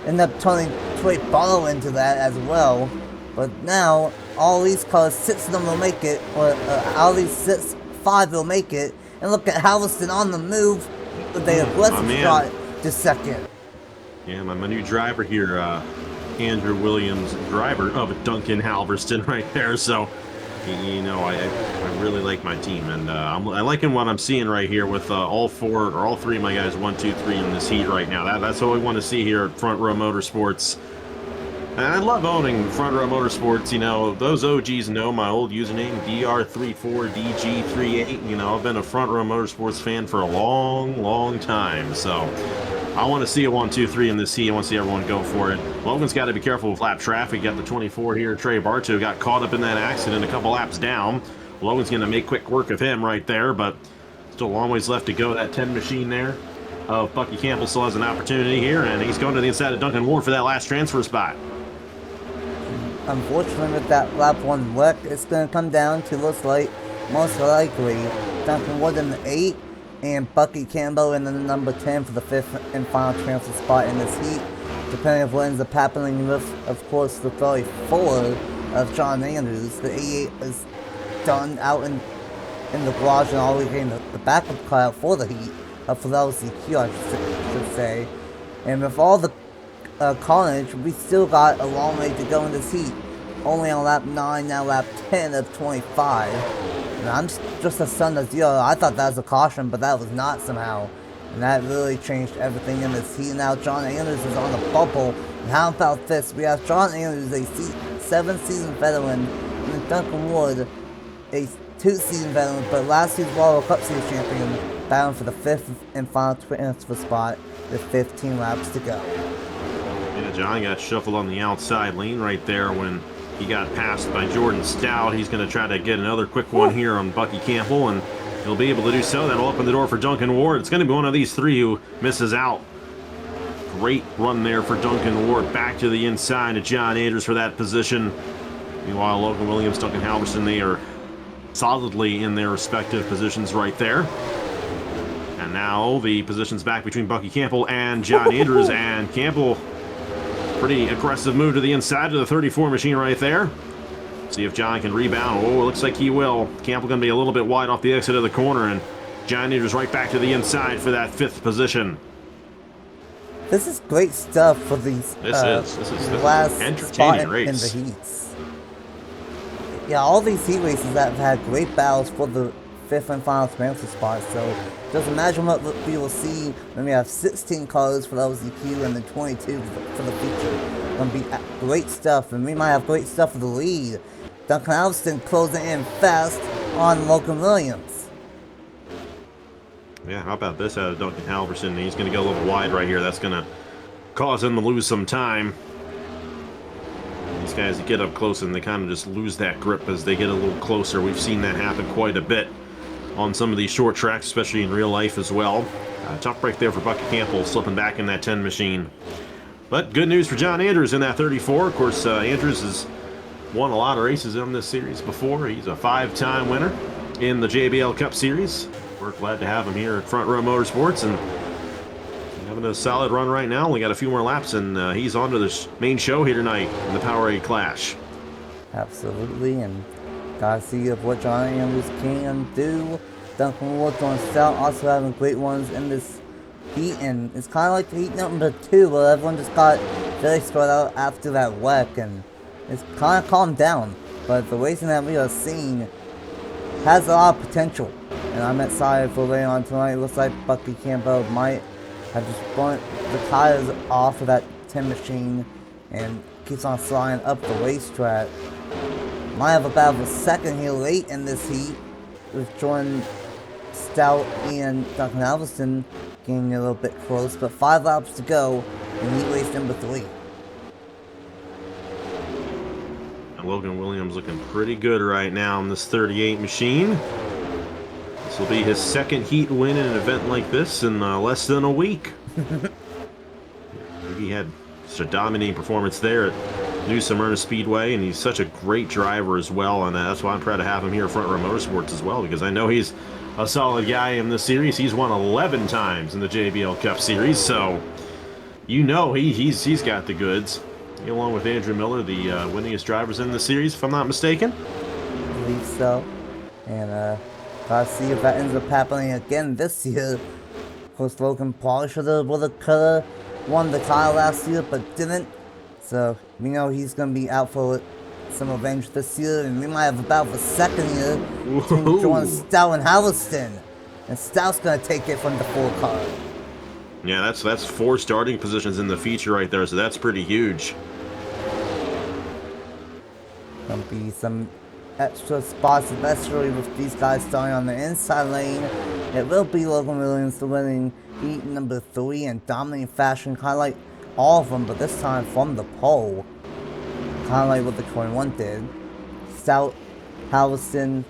ended up turning Trey Barlow into that as well. But now, all these cars, 6 of them will make it, or all these 5 will make it. And look at Halverson on the move with the aggressive shot to second. Yeah, my new driver here, Andrew Williams, driver of Duncan Halverson right there. So, you know, I really like my team, and I'm liking what I'm seeing right here with all 3 of my guys, 1, 2, 3 in this heat right now. That's what we want to see here at Front Row Motorsports. And I love owning Front Row Motorsports. You know, those OGs know my old username, DR34DG38. You know, I've been a Front Row Motorsports fan for a long, long time. So I want to see a 1, 2, 3 in this heat. I want to see everyone go for it. Logan's got to be careful with lap traffic. Got the 24 here, Trey Bartow, got caught up in that accident a couple laps down. Logan's going to make quick work of him right there, but still a long ways left to go. That 10 machine there of Bucky Campbell still has an opportunity here, and he's going to the inside of Duncan Ward for that last transfer spot. Unfortunately, with that lap 1 wreck, it's going to come down to most likely Duncan Ward in the 8 and Bucky Campbell in the number 10 for the 5th and final transfer spot in this heat. Depending on what ends up happening with, of course, the 34 of John Andrews. The 88 is done out in the garage and already getting the backup car out for the heat, for the LCQ, I should say. And with all the carnage, we still got a long way to go in this heat. only on lap 9, now lap 10 of 25. And I'm just as stunned as you. I thought that was a caution, but that was not somehow. And that really changed everything in this heat. Now John Andrews is on the bubble. And how about this? We have John Andrews, a 7-season veteran, and Duncan Wood, a 2-season veteran, but last year's World Cup Series champion, battling for the 5th and final transfer spot with 15 laps to go. Yeah, John got shuffled on the outside lane right there when he got passed by Jordan Stout. He's going to try to get another quick one here on Bucky Campbell, and he'll be able to do so. That'll open the door for Duncan Ward. It's going to be one of these three who misses out. Great run there for Duncan Ward. Back to the inside to John Andrews for that position. Meanwhile, Logan Williams, Duncan Halverson, they are solidly in their respective positions right there. And now the positions back between Bucky Campbell and John Andrews. And Campbell, pretty aggressive move to the inside to the 34 machine right there. See if John can rebound. Oh, it looks like he will. Campbell going to be a little bit wide off the exit of the corner, and John Andrews right back to the inside for that 5th position. This is great stuff for these This is last entertaining spot race. in the heats. Yeah, all these heat races have had great battles for the 5th and final transfer spot, so just imagine what we will see when we have 16 cars for LZQ and then 22 for the feature. It's going to be great stuff, and we might have great stuff for the lead. Duncan Alston closing in fast on Logan Williams. Yeah, how about this out of Duncan Halverson? He's going to go a little wide right here. That's going to cause him to lose some time. These guys get up close and they kind of just lose that grip as they get a little closer. We've seen that happen quite a bit on some of these short tracks, especially in real life as well. Tough break there for Bucky Campbell, slipping back in that 10 machine. But good news for John Andrews in that 34. Of course, Andrews has won a lot of races in this series before. He's a 5-time winner in the JBL Cup Series. We're glad to have him here at Front Row Motorsports, and having a solid run right now. Only got a few more laps, and he's on to the main show here tonight in the Powerade Clash. Absolutely, and gotta see of what John Andrews can do. Duncan Ward on Stout also having great ones in this heat, and it's kind of like heat number 2, where everyone just got very spread out after that wreck, and it's kind of calmed down. But the racing that we are seeing has a lot of potential, and I'm excited for later on tonight. It looks like Bucky Campbell might have just burnt the tires off of that 10 machine and keeps on sliding up the racetrack. Might have about a second here late in this heat with Jordan Stout and Duncan Alverson getting a little bit close, but 5 laps to go in heat race number 3. And Logan Williams looking pretty good right now in this 38 machine. This will be his second heat win in an event like this in less than a week. He had such a dominating performance there at New Smyrna Speedway, and he's such a great driver as well, and that's why I'm proud to have him here at Front Row Motorsports as well, because I know he's a solid guy in this series. He's won 11 times in the JBL Cup Series, so you know he's got the goods. He, along with Andrew Miller, the winningest drivers in the series, if I'm not mistaken. I believe so, and gotta see if that ends up happening again this year. Of course, Logan probably could have won the title last year, but didn't. So we know he's gonna be out for some revenge this year, and we might have about the second year between Jordan Stout and Halverson. And Stout's gonna take it from the 4 car. Yeah, that's 4 starting positions in the feature right there, so that's pretty huge. Gonna be some extra spots, especially with these guys starting on the inside lane. It will be Logan Williams the winning heat number 3 in dominating fashion, kind of like all of them, but this time from the pole. Kind of like what the 21 did. Stout, Halverson,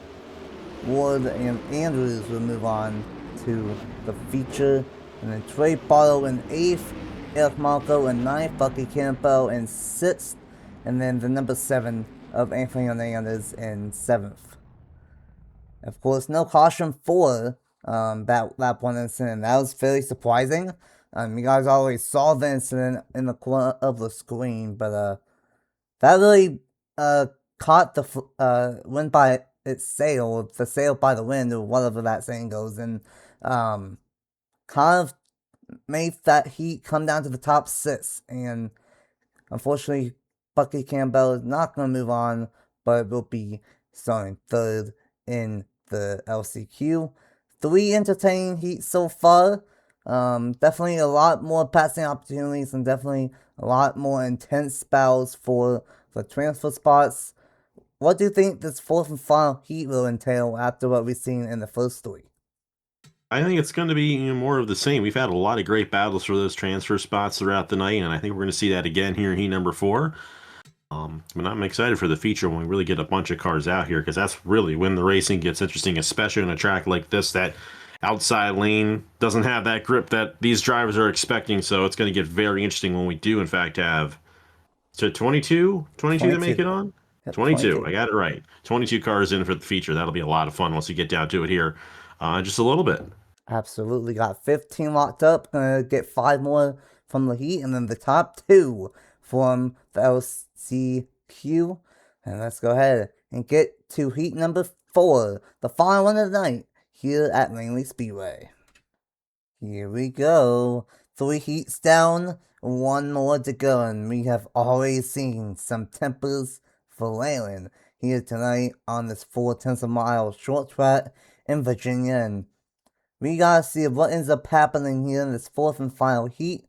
Ward, and Andrews will move on to the feature. And then Trey Barlow in 8th, Eric Marco in 9th, Bucky Campbell in 6th, and then the number 7 of Anthony Hernandez in 7th. Of course, no caution for that lap 1 incident. That was fairly surprising. You guys always saw the incident in the corner of the screen, but that really caught the wind by its sail, the sail by the wind, or whatever that saying goes, and kind of made that heat come down to the top 6. And unfortunately, Bucky Campbell is not going to move on, but will be starting third in the LCQ. 3 entertaining heats so far. Definitely a lot more passing opportunities and definitely a lot more intense battles for the transfer spots. What do you think this fourth and final heat will entail after what we've seen in the first 3? I think it's going to be more of the same. We've had a lot of great battles for those transfer spots throughout the night, and I think we're going to see that again here in heat number 4. But I'm excited for the feature when we really get a bunch of cars out here, because that's really when the racing gets interesting, especially on a track like this that outside lane doesn't have that grip that these drivers are expecting. So it's going to get very interesting when we do, in fact, have 22 to make it on? Yep, 22. I got it right. 22 cars in for the feature. That'll be a lot of fun once we get down to it here just a little bit. Absolutely. Got 15 locked up. Gonna get 5 more from the heat, and then the top 2 from the LCQ. And let's go ahead and get to heat number 4, the final one of the night, here at Langley Speedway. Here we go. 3 heats down, 1 more to go, and we have already seen some tempers flailing here tonight on this 4/10 short track in Virginia, and we gotta see what ends up happening here in this 4th and final heat.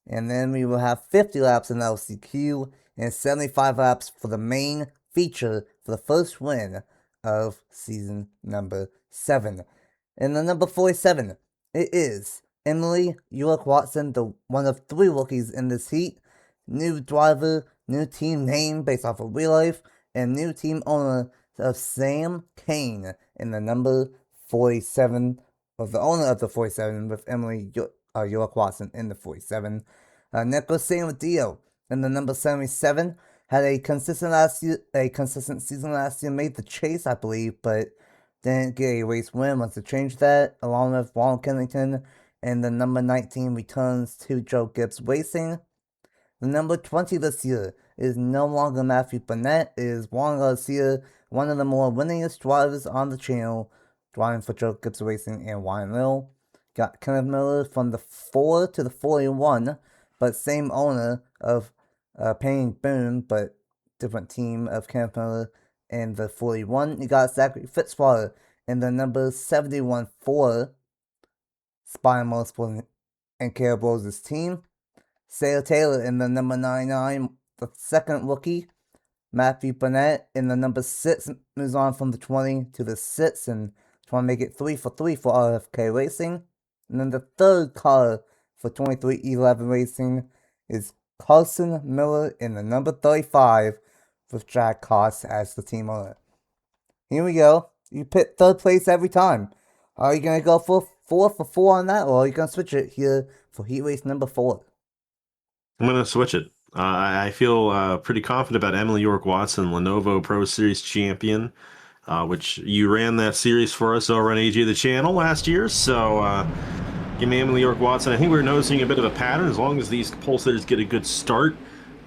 And then we will have 50 laps in LCQ and 75 laps for the main feature for the first win of season number 7. In the number 47, it is Emily York Watson, the one of 3 rookies in this heat. New driver, new team name based off of real life, and new team owner of Sam Kane in the number 47. Was the owner of the 47 with Emily York Watson in the 47. Nico Sanwadillo in the number 77 had a consistent season last year, made the chase, I believe, but didn't get a race win. Wants to change that, along with Ron Kennington, and the number 19 returns to Joe Gibbs Racing. The number 20 this year is no longer Matthew Burnett, it is Juan Garcia, one of the more winningest drivers on the channel, driving for Joe Gibbs Racing and Wine Mill. Got Kenneth Miller from the 4 to the 41, but same owner of Payne Boone, but different team of Kenneth Miller in the 41. You got Zachary Fitzwater in the number 71 for Spine Motorsport and Caleb Rose's team. Sarah Taylor in the number 99, the second rookie. Matthew Burnett in the number 6 moves on from the 20 to the 6 and trying to make it 3 for 3 for RFK Racing. And then the third car for 2311 Racing is Carson Miller in the number 35 with Jack Koss as the team owner. Here we go. You pick third place every time. Are you going to go for 4 for 4 on that, or are you going to switch it here for heat race number 4? I'm going to switch it. I feel pretty confident about Emily York Watson, Lenovo Pro Series champion, which you ran that series for us over on AG the channel last year. So give me Emily York Watson. I think we're noticing a bit of a pattern. As long as these pole sitters get a good start,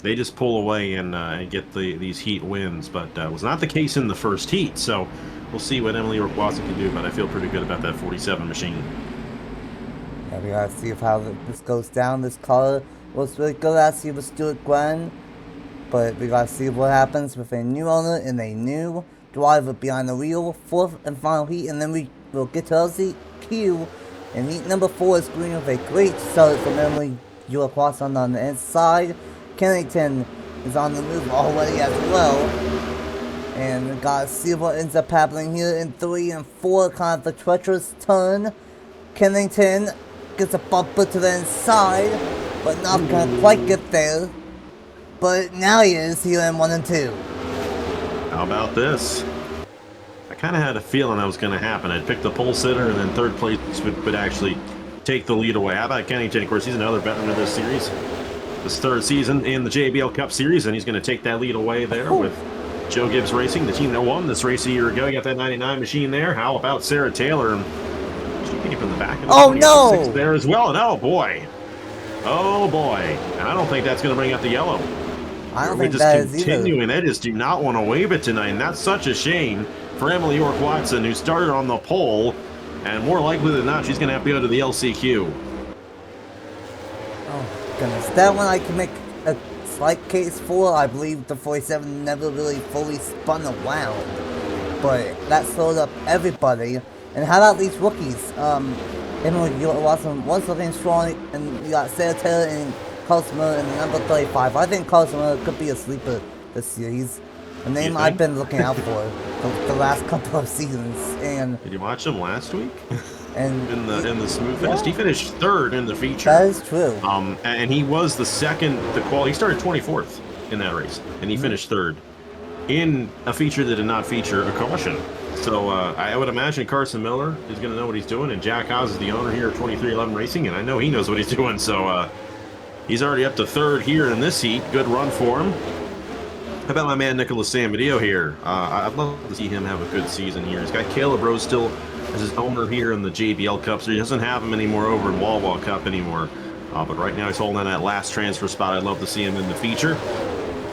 they just pull away and get these heat wins. But it was not the case in the first heat. So we'll see what Emily York Watson can do. But I feel pretty good about that 47 machine. Yeah, we gotta see how this goes down. This car was really good last year with Stuart Glenn, but we gotta see what happens with a new owner and a new driver behind the wheel. 4th and final heat, and then we will get to LCQ. And heat number 4 is green with a great start from Emily York Watson on the inside. Kennington is on the move already as well. And we gotta see what ends up happening here in 3 and 4, kind of the treacherous turn. Kennington gets a bumper to the inside, but not gonna quite get there. But now he is here in 1 and 2. How about this? I kind of had a feeling that was going to happen. I'd pick the pole sitter, and then third place would actually take the lead away. How about Kennington? Of course, he's another veteran of this series. This 3rd season in the JBL Cup Series, and he's going to take that lead away there with Joe Gibbs Racing, the team that won this race a year ago. You got that 99 machine there. How about Sarah Taylor? And she came from the back of the oh no! there as well. And oh boy. Oh boy. And I don't think that's going to bring up the yellow. I don't think that is either. Continuing. They just do not want to wave it tonight, and that's such a shame for Emily York Watson, who started on the pole, and more likely than not, she's going to have to go to the LCQ. Oh goodness, that one I can make a slight case for, I believe the 47 never really fully spun around. But that slowed up everybody. And how about these rookies? You got one's looking strong, and you got Sarah and Cosmo in the number 35. I think Cosmo could be a sleeper this series. A name I've been looking out for the last couple of seasons. And did you watch him last week? And in the smooth fest, he finished third in the feature. That is true. And he was the second. He started 24th in that race, and he finished third in a feature that did not feature a caution. So I would imagine Carson Miller is going to know what he's doing, and Jack Haas is the owner here at 2311 Racing, and I know he knows what he's doing. So he's already up to third here in this heat. Good run for him. How about my man Nicholas Samedeo here? I'd love to see him have a good season here. He's got Caleb Rose still as his owner here in the JBL Cup Series. He doesn't have him anymore over in Wawa Cup anymore. But right now he's holding on that last transfer spot. I'd love to see him in the feature.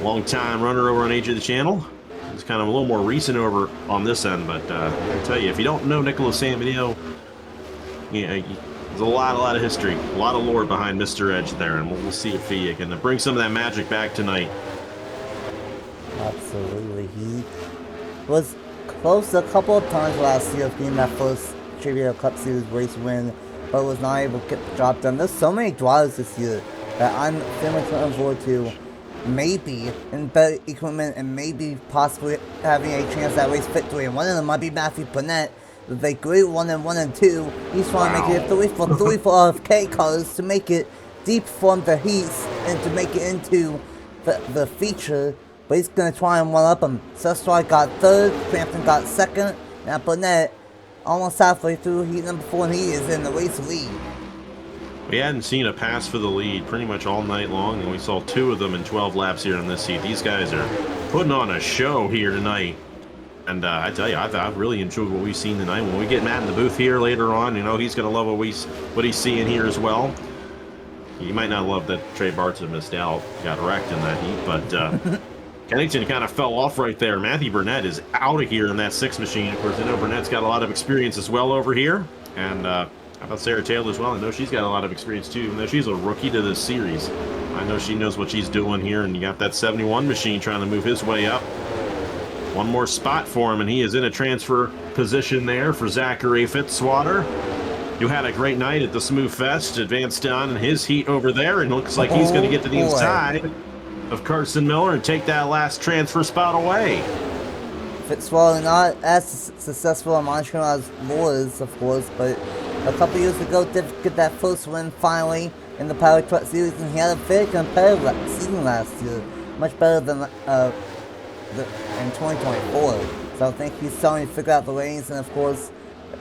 Long-time runner over on Age of the Channel. He's kind of a little more recent over on this end, but I tell you, if you don't know Nicholas Samedeo, there's a lot of history, a lot of lore behind Mr. Edge there, and we'll see if he can bring some of that magic back tonight. Absolutely. He was close a couple of times last year of getting that first JBL Cup Series race win, but was not able to get the job done. There's so many drivers this year that I'm feeling looking forward to. Maybe in better equipment and maybe possibly having a chance at race victory. And one of them might be Matthew Burnett. With a great 1 and 2. He's trying to make it 3 for RFK cars to make it deep from the heats and to make it into the feature. But he's going to try and one up him. Sestroy got third, Crampton got second. Now Burnett almost halfway through heat number 4, and he is in the race lead. We hadn't seen a pass for the lead pretty much all night long, and we saw 2 of them in 12 laps here in this heat. These guys are putting on a show here tonight. And I tell you, I've really enjoyed what we've seen tonight. When we get Matt in the booth here later on, he's going to love what he's seeing here as well. You might not love that Trey Barton missed out, got wrecked in that heat, but Kennington kind of fell off right there. Matthew Burnett is out of here in that 6 machine. Of course, I know Burnett's got a lot of experience as well over here. And how about Sarah Taylor as well? I know she's got a lot of experience too, even though she's a rookie to this series. I know she knows what she's doing here, and you got that 71 machine trying to move his way up. One more spot for him, and he is in a transfer position there for Zachary Fitzwater. You had a great night at the Smooth Fest, advanced on in his heat over there, and looks like he's going to get to the inside of Carson Miller and take that last transfer spot away. Fitzwater not as successful on Montreal as Moores, of course, but a couple years ago did get that first win finally in the Power Truck Series, and he had a very competitive season last year, much better than in 2024. So I think he's starting to figure out the lanes, and of course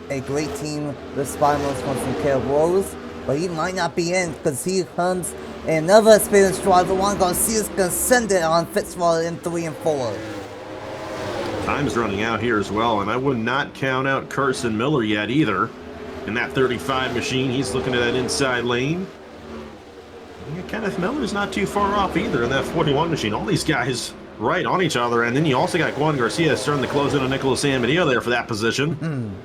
a great team with Spinals comes from Caleb Rose, but he might not be in because he comes another experienced driver. Juan Garcia's gonna send it on Fitzwater in 3 and 4. Time's running out here as well, and I would not count out Carson Miller yet either. In that 35 machine, he's looking at that inside lane. Yeah, Kenneth Miller's not too far off either in that 41 machine. All these guys right on each other, and then you also got Juan Garcia starting to close in on Nicholas Samedeo there for that position.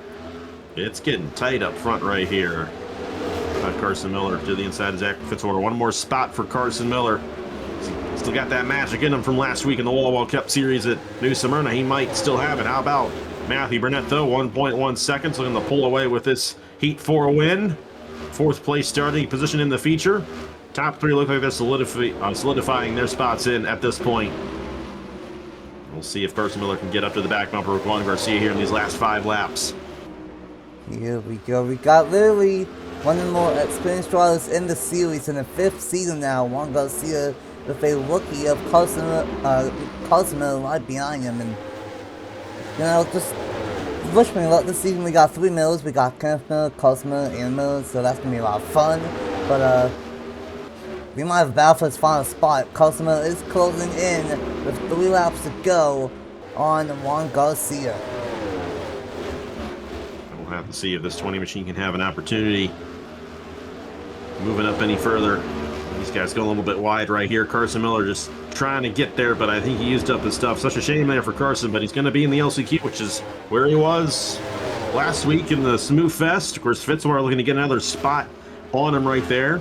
It's getting tight up front right here. Carson Miller to the inside of Zach Fitzwater. One more spot for Carson Miller. Still got that magic in him from last week in the Wawa Cup Series at New Smyrna. He might still have it. How about Matthew Burnett, though? 1.1 seconds, looking to pull away with this Heat 4 win. 4th place starting position in the feature. Top 3 look like they're solidifying their spots in at this point. We'll see if Carson Miller can get up to the back bumper with Juan Garcia here in these last 5 laps. Here we go. We got literally one of the more experienced drivers in the series in the 5th season now. Juan Garcia with a rookie of Carson Miller right behind him. And, just wish me luck this season. We got 3 Millers. We got Kenneth Miller, Carson Miller, and Miller. So that's going to be a lot of fun. But, we might have a battle for his final spot. Carson Miller is closing in with 3 laps to go on Juan Garcia. We'll have to see if this 20 machine can have an opportunity moving up any further. These guys go a little bit wide right here. Carson Miller just trying to get there, but I think he used up his stuff. Such a shame there for Carson, but he's going to be in the LCQ, which is where he was last week in the Smooth Fest. Of course, Fitzwater looking to get another spot on him right there.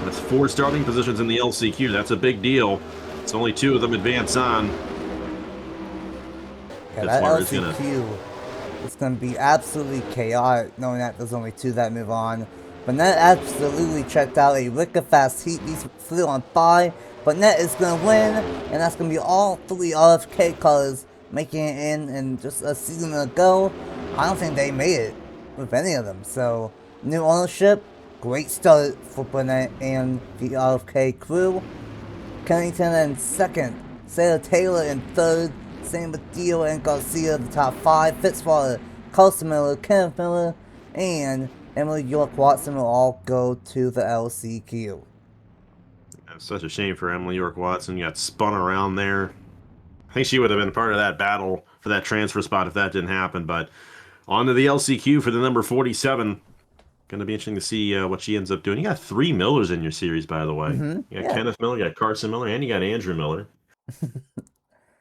That's 4 starting positions in the LCQ. That's a big deal. It's only 2 of them advance on. Yeah, That's that Marty's gonna. LCQ is going to be absolutely chaotic, knowing that there's only 2 that move on. But Net absolutely checked out a wicked fast heat. These flew on by, but Net is going to win, and that's going to be all 3 RFK colors making it in. And just a season ago, I don't think they made it with any of them. So, new ownership, great start for Burnett and the RFK crew. Kennington in second, Sarah Taylor in third, same with Dio and Garcia, the top 5, Fitzwater, Carson Miller, Kenneth Miller, and Emily York Watson will all go to the LCQ. It's such a shame for Emily York Watson. Got spun around there. I think she would have been part of that battle for that transfer spot if that didn't happen. But on to the LCQ for the number 47. Going to be interesting to see what she ends up doing. You got 3 Millers in your series, by the way. You got Kenneth Miller, you got Carson Miller, and you got Andrew Miller.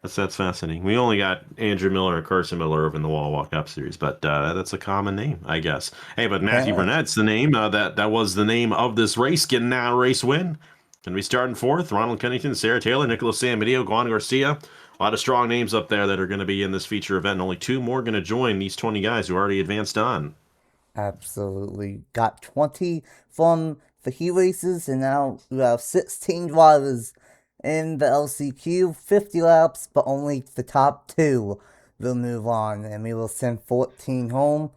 That's fascinating. We only got Andrew Miller and Carson Miller over in the Wassup Cup Series, but that's a common name, I guess. Hey, but Matthew Burnett's the name. That was the name of this race. Getting now a race win. Going to be starting 4th. Ronald Kennington, Sarah Taylor, Nicholas Sanbedillo, Juan Garcia. A lot of strong names up there that are going to be in this feature event. And only 2 more going to join these 20 guys who already advanced on. Absolutely. Got 20 from the heat races, and now we have 16 drivers in the LCQ, 50 laps, but only the top 2 will move on, and we will send 14 home.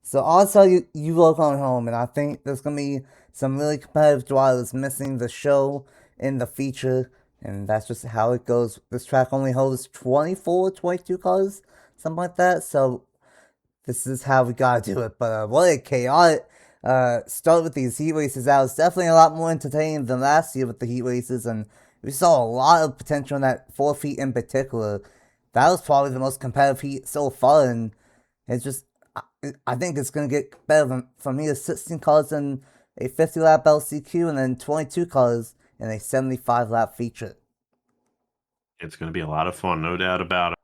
So also you will going home, and I think there's going to be some really competitive drivers missing the show in the feature, and that's just how it goes. This track only holds 24, 22 cars, something like that, so this is how we gotta do it. But what a chaotic start with these heat races. That was definitely a lot more entertaining than last year with the heat races, and we saw a lot of potential in that 4 feet in particular. That was probably the most competitive heat so far, and it's just, I think it's gonna get better from here. 16 cars in a 50 lap LCQ, and then 22 cars in a 75 lap feature. It's going to be a lot of fun, no doubt about it.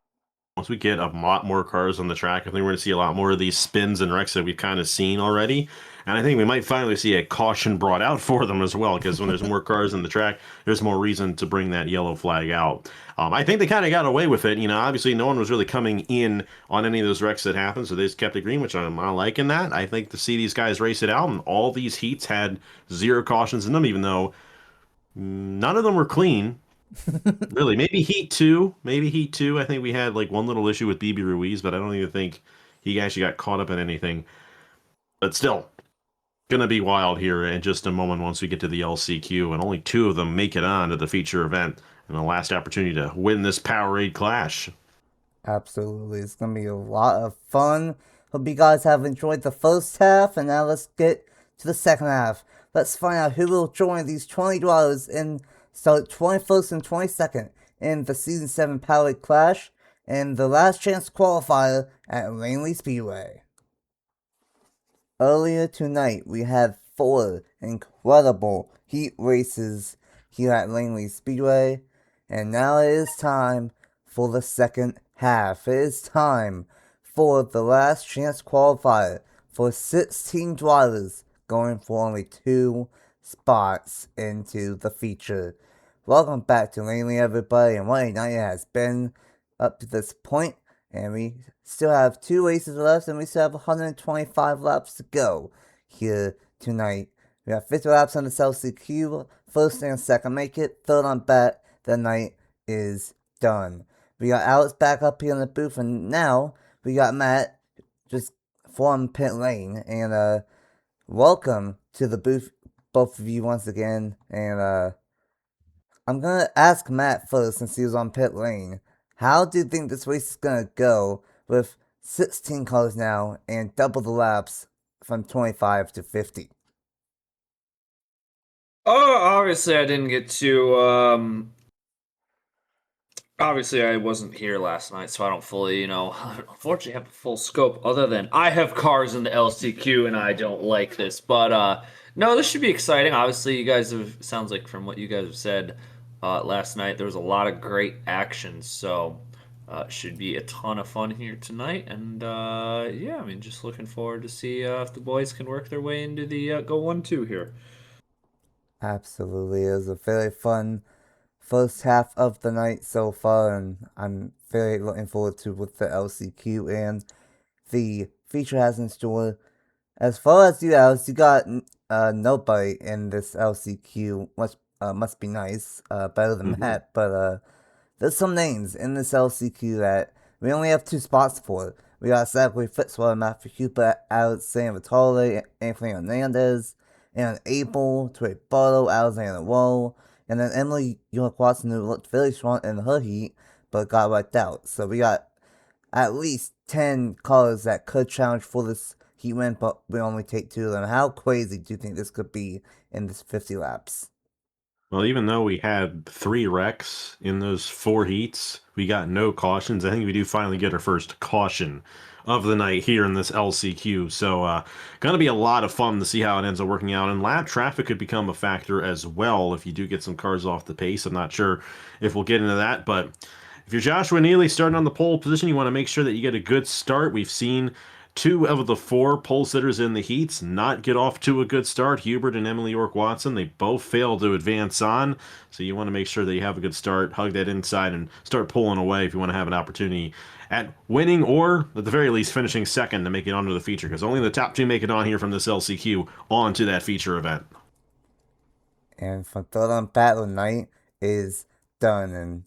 Once we get a lot more cars on the track, I think we're going to see a lot more of these spins and wrecks that we've kind of seen already. And I think we might finally see a caution brought out for them as well, because when there's more cars on the track, there's more reason to bring that yellow flag out. I think they kind of got away with it. Obviously no one was really coming in on any of those wrecks that happened, so they just kept it green, which I'm liking that. I think to see these guys race it out, and all these heats had 0 cautions in them, even though none of them were clean. Really, maybe Heat 2. Maybe Heat 2. I think we had like one little issue with BB Ruiz, but I don't even think he actually got caught up in anything. But still, gonna be wild here in just a moment once we get to the LCQ, and only 2 of them make it on to the feature event and the last opportunity to win this Powerade Clash. Absolutely. It's going to be a lot of fun. Hope you guys have enjoyed the first half, and now let's get to the second half. Let's find out who will join these 20 drivers in start 21st and 22nd in the Season 7 Powerade Clash and the last chance qualifier at Langley Speedway. Earlier tonight, we had 4 incredible heat races here at Langley Speedway, and now it is time for the second half. It is time for the last chance qualifier for 16 drivers going for only 2 spots into the feature. Welcome back to Langley, everybody, and what a night it has been up to this point. And we still have 2 races left, and we still have 125 laps to go here tonight. We have 50 laps on the LCQ. First and second make it. Third on bat. The night is done. We got Alex back up here in the booth, and now we got Matt just from pit lane. And welcome to the booth, both of you, once again. And I'm gonna ask Matt first, since he was on pit lane. How do you think this race is gonna go with 16 cars now and double the laps from 25 to 50? Oh, obviously I didn't get to, obviously I wasn't here last night, so I don't fully, unfortunately have a full scope, other than I have cars in the LCQ and I don't like this. But, no, this should be exciting. Obviously, you guys sounds like from what you guys have said last night, there was a lot of great action, so should be a ton of fun here tonight. And, yeah, I mean, just looking forward to see if the boys can work their way into the Go 1-2 here. Absolutely. It was a very fun first half of the night so far, and I'm very looking forward to what the LCQ and the feature has in store. As far as you, Alex, you got nobody in this LCQ. Must be nice. Better than Matt, but there's some names in this LCQ that we only have 2 spots for. We got Zachary Fitzwater, Matthew Hubert, Alex San Vitale, Anthony Hernandez, and Abel, Trey Barlow, Alexander Woe, and then Emily York Watson, who looked very strong in her heat, but got wiped out. So we got at least 10 cars that could challenge for this heat win, but we only take 2 of them. How crazy do you think this could be in this 50 laps? Well, even though we had 3 wrecks in those 4 heats, we got no cautions. I think we do finally get our first caution of the night here in this LCQ. So, going to be a lot of fun to see how it ends up working out. And lap traffic could become a factor as well if you do get some cars off the pace. I'm not sure if we'll get into that, but if you're Joshua Neely starting on the pole position, you want to make sure that you get a good start. We've seen 2 of the 4 pole sitters in the heats not get off to a good start. Hubert and Emily York Watson, they both failed to advance on. So you want to make sure that you have a good start, hug that inside, and start pulling away if you want to have an opportunity at winning or, at the very least, finishing second to make it onto the feature. Because only the top 2 make it on here from this LCQ onto that feature event. And from third on battle night is done, and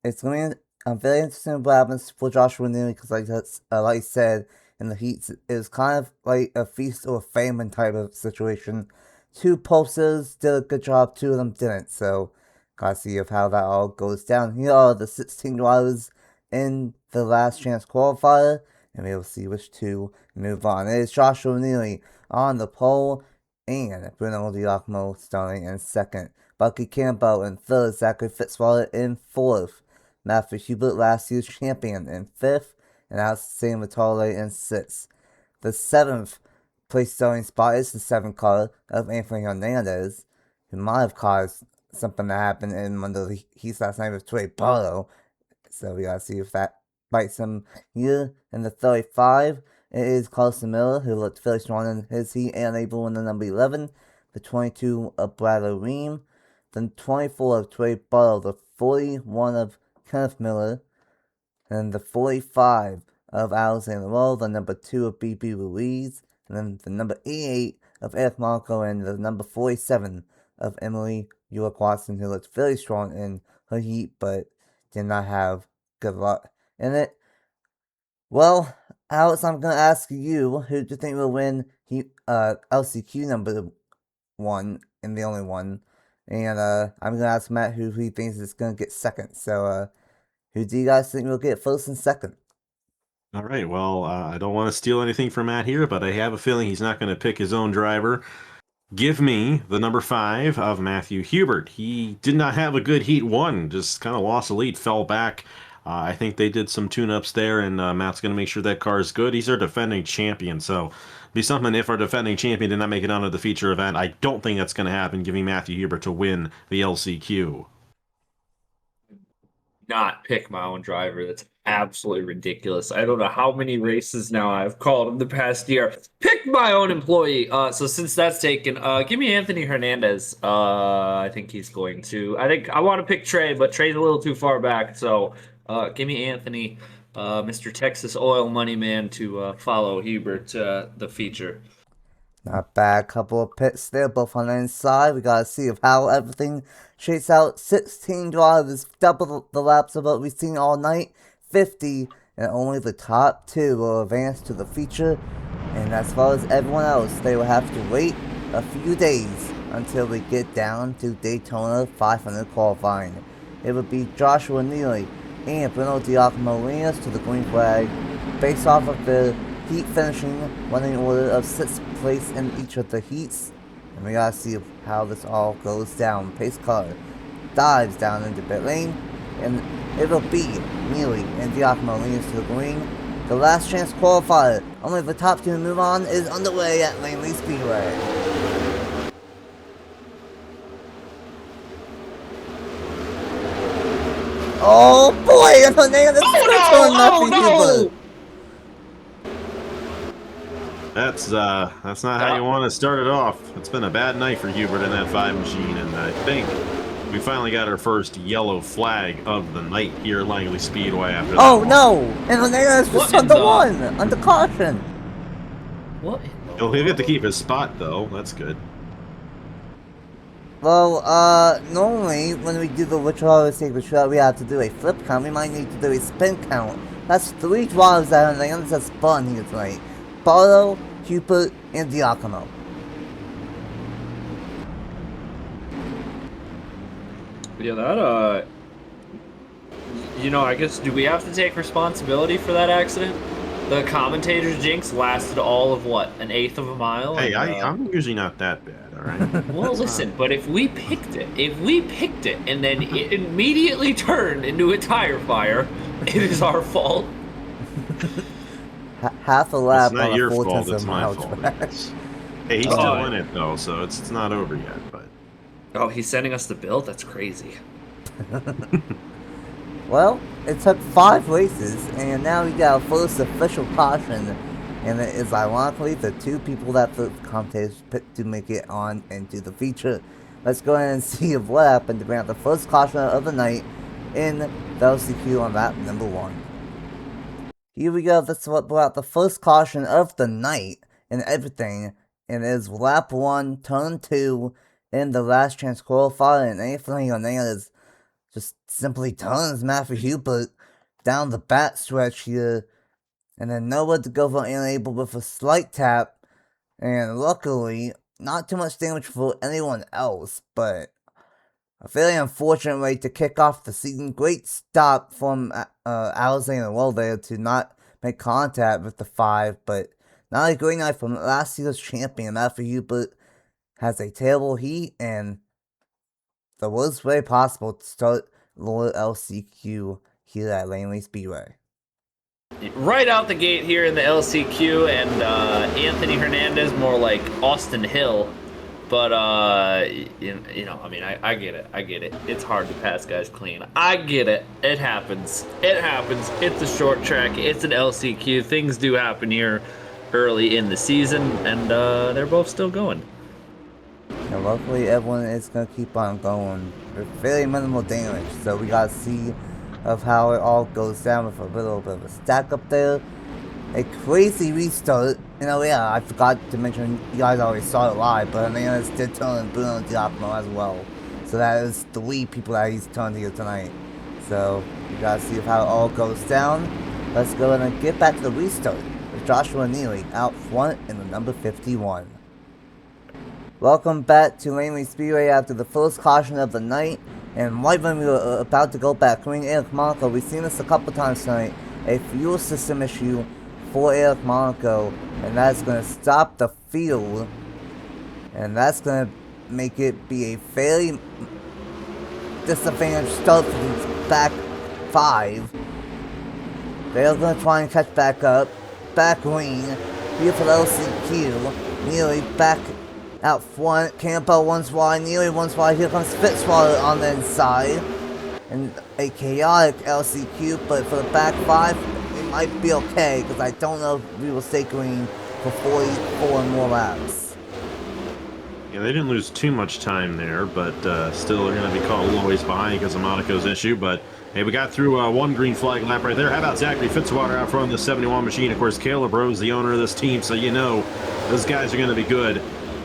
it's going to I'm very interested in what happens for Joshua Neely because, like I said, in the heats, it was kind of like a feast or famine type of situation. 2 posters did a good job, 2 of them didn't. So, gotta see of how that all goes down. Here are the 16 drivers in the last chance qualifier, and we'll see which 2 move on. It is Joshua Neely on the pole, and Bruno Giacomo starting in second. Bucky Campbell in third, Zachary Fitzwater in fourth. Matthew Hubert, last year's champion, in 5th, and Alex San Vitale in 6th. The 7th place starting spot is the 7th car of Anthony Hernandez, who might have caused something to happen in one of the heats last night with Trey Barlow. So we gotta see if that bites him here. In the 35, it is Carson Miller, who looked very strong in his heat and able in the number 11. The 22 of Bradley Ream. The 24 of Trey Barlow. The 41 of Kenneth Miller, and the 45 of Alexander Rowe, the number 2 of B.B. Ruiz, and then the number 88 of Eric Marco, and the number 47 of Emily York Watson, who looked very strong in her heat, but did not have good luck in it. Well, Alex, I'm going to ask you, who do you think will win LCQ number 1, and the only one? And I'm going to ask Matt who he thinks is going to get second. So, who do you guys think will get first and second? All right, well, I don't want to steal anything from Matt here, but I have a feeling he's not going to pick his own driver. Give me the number 5 of Matthew Hubert. He did not have a good heat 1, just kind of lost the lead, fell back. I think they did some tune-ups there, and Matt's going to make sure that car is good. He's our defending champion, so be something if our defending champion did not make it onto the feature event. I don't think that's going to happen, giving Matthew Hubert to win the LCQ. Not pick my own driver. That's absolutely ridiculous. I don't know how many races now I've called in the past year. Pick my own employee. So since that's taken, give me Anthony Hernandez. I think he's going to. I want to pick Trey, but Trey's a little too far back. So give me Anthony, Mr. Texas Oil Money Man, to follow Hubert to the feature. Not bad. Couple of pits there, both on the inside. We gotta see of how everything shakes out. 16 drivers, double the laps of what we've seen all night. 50, and only the top 2 will advance to the feature. And as far as everyone else, they will have to wait a few days until we get down to Daytona 500 qualifying. It would be Joshua Neely and Bruno Giacomo to the green flag, based off of the heat finishing running order of 6th place in each of the heats. And we gotta see how this all goes down. Pace car dives down into pit lane, and it will be Neely and Giacomo to the green. The last chance qualifier, only the top 2 to move on, is underway at Langley Speedway. Oh boy, and the name of the switch on Matthew Hubert. that's not how you want to start it off. It's been a bad night for Hubert in that 5 machine, and I think we finally got our first yellow flag of the night here at Langley Speedway after that. Oh no! And Hernandez just on the one under caution. What? He'll get to keep his spot though. That's good. Well, normally when we do the which always take the shot, we have to do a flip count. We might need to do a spin count. That's 3 drivers that Hernandez has spun here tonight. Barlow, Hubert, and Giacomo. Yeah, that, you know, I guess, do we have to take responsibility for that accident? The commentator's jinx lasted all of, what, an eighth of a mile? Hey, I'm usually not that bad, alright? Well, listen, but if we picked it, and then it immediately turned into a tire fire, it is our fault. Half a lap it's not on your a fault, it's my track. fault. Hey, he's still in it though, so it's not over yet, but... Oh, he's sending us the bill? That's crazy. Well, it took 5 races, and now we got our first official caution, and it is ironically the 2 people that the commentators picked to make it on into the feature. Let's go ahead and see what happened to bring out the first caution of the night in the LCQ on lap number 1. Here we go, this is what brought out the first caution of the night and everything, and it is lap 1, turn 2, in the last chance qualifier, and Anthony Hernandez just simply turns Matthew Hubert down the back stretch here, and then nowhere to go for Unable with a slight tap, and luckily, not too much damage for anyone else, but a very unfortunate way to kick off the season. Great stop from Alexander Lowe there to not make contact with the 5, but not a great night from last year's champion. Matthew Hubert has a terrible heat and the worst way possible to start lower LCQ here at Langley Speedway. Right out the gate here in the LCQ, and Anthony Hernandez more like Austin Hill, but you know, I mean, I get it. It's hard to pass guys clean. I get it. It happens. It's a short track. It's an LCQ. Things do happen here early in the season, and they're both still going. And luckily everyone is going to keep on going with very minimal damage, so we got to see of how it all goes down with a little bit of a stack up there. A crazy restart. You know, yeah, I forgot to mention, you guys already saw it live, but Hernandez did turn Bruno Giacomo as well. So that is 3 people that he's turned here tonight. So we got to see how it all goes down. Let's go ahead and get back to the restart with Joshua Neely out front in the number 51. Welcome back to Langley Speedway after the first caution of the night, and right when we were about to go back, Green Eric Monaco, we've seen this a couple times tonight, a fuel system issue for Eric Monaco, and that's going to stop the field, and that's going to make it be a fairly disadvantaged start for these back 5. They're going to try and catch back up, back Green, here for the LCQ, Neely back out front, Campbell once wide, Neely once wide, here comes Fitzwater on the inside, and a chaotic LCQ, but for the back 5, it might be okay, because I don't know if we will stay green for 44 more laps. Yeah, they didn't lose too much time there, but still they're going to be caught a little ways behind because of Monaco's issue, but hey, we got through 1 green flag lap right there. How about Zachary Fitzwater out front of the 71 machine? Of course, Caleb Rose, the owner of this team, so you know those guys are going to be good.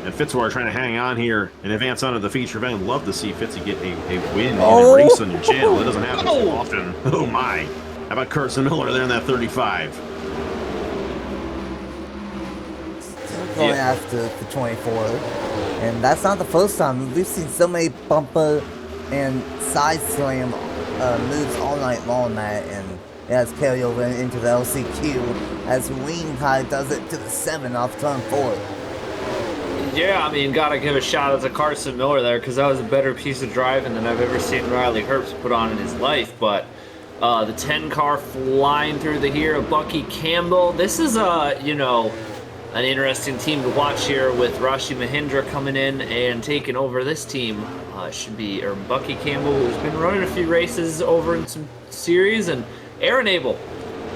And Fitzwater trying to hang on here and advance onto the feature event. Love to see Fitzy get a win in a race on your channel. It doesn't happen so often. Oh my. How about Carson Miller there in that 35? Still going after the 24. And that's not the first time. We've seen so many bumper and side slam moves all night long, Matt. And it has carried over into the LCQ as Ween kind of does it to the 7 off turn 4. Yeah, I mean, gotta give a shout out to Carson Miller there, because that was a better piece of driving than I've ever seen Riley Herbst put on in his life. But the 10 car flying through the here, Bucky Campbell. This is you know, an interesting team to watch here with Rashi Mahindra coming in and taking over this team. Should be Bucky Campbell, who's been running a few races over in some series, and Aaron Abel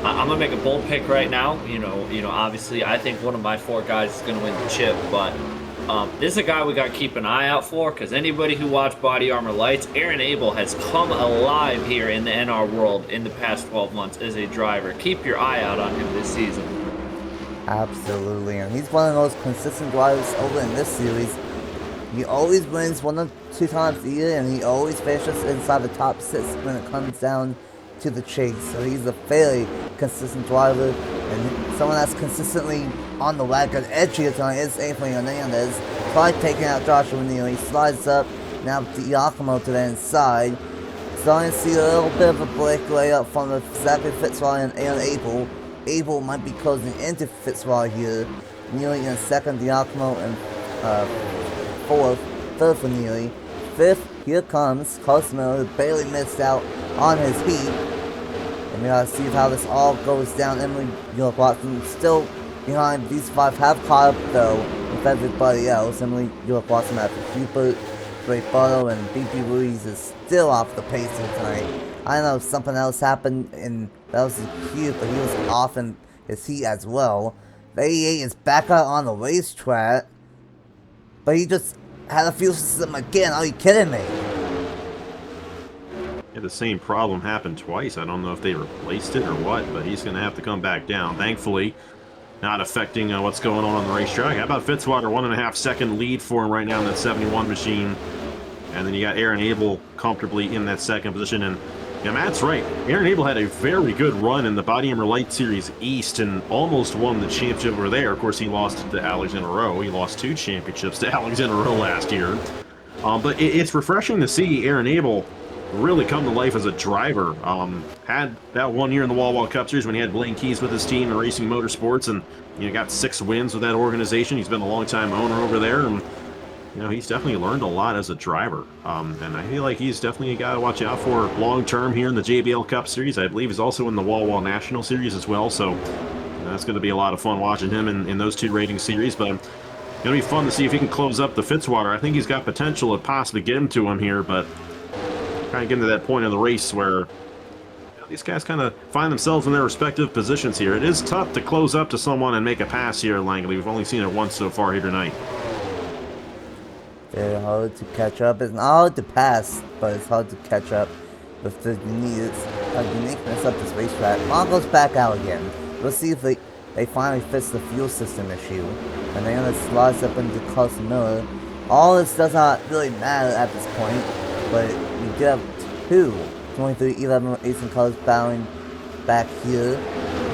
I'm gonna make a bold pick right now. Obviously, I think one of my 4 guys is gonna win the chip, but this is a guy we got to keep an eye out for, because anybody who watched Body Armor Lights, Aaron Abel has come alive here in the NR world in the past 12 months as a driver. Keep your eye out on him this season. Absolutely, and he's one of the most consistent drivers over in this series. He always wins 1 or 2 times a year, and he always finishes inside the top 6 when it comes down to the chase. So he's a fairly consistent driver, and someone that's consistently on the wagon edge here tonight is Anthony Hernandez. Probably taking out Joshua Neal. He slides up, now Giacomo to the inside. Starting to see a little bit of a breakaway up from the Zachary Fitzroy and Aaron Abel. Abel might be closing into Fitzroy here. Neely in second, Giacomo in fourth, third for Neely. Fifth, here comes Carlos Miller, who barely missed out on his heat. And we gotta see how this all goes down. Emily York Watson still behind. These 5 have caught up though with everybody else. Emily York Watson after Hubert, Ray Butto, and BP Ruiz is still off the pace here tonight. I don't know if something else happened in that was cute, but he was off in his heat as well. The 88 is back out on the racetrack, but he just had a fuel system again. Are you kidding me? Yeah, the same problem happened twice. I don't know if they replaced it or what, but he's going to have to come back down. Thankfully, not affecting what's going on the racetrack. How about Fitzwater? 1.5 second lead for him right now in that 71 machine. And then you got Aaron Abel comfortably in that second position. And yeah, Matt's right. Aaron Abel had a very good run in the Body Armor Light Series East and almost won the championship over there. Of course, he lost to Alex in a row. He lost 2 championships to Alex in a row last year. But it's refreshing to see Aaron Abel really come to life as a driver. Had that 1 year in the Wall Cup Series when he had Blaine Keys with his team in Racing Motorsports, and got 6 wins with that organization. He's been a long-time owner over there, and he's definitely learned a lot as a driver. And I feel like he's definitely a guy to watch out for long-term here in the JBL Cup Series. I believe he's also in the Wall National Series as well, so that's going to be a lot of fun watching him in those 2 rating series. But it's going to be fun to see if he can close up the Fitzwater. I think he's got potential to possibly get him to him here, but kind of getting to that point of the race where these guys kind of find themselves in their respective positions here. It is tough to close up to someone and make a pass here, Langley. We've only seen it once so far here tonight. Very hard to catch up. It's not hard to pass, but it's hard to catch up with the uniqueness of this racetrack. Mongo's back out again. We'll see if they finally fix the fuel system issue. And then it slides up into Carlos Miller. All this does not really matter at this point, but we do have 2 23-11 racing cars battling back here.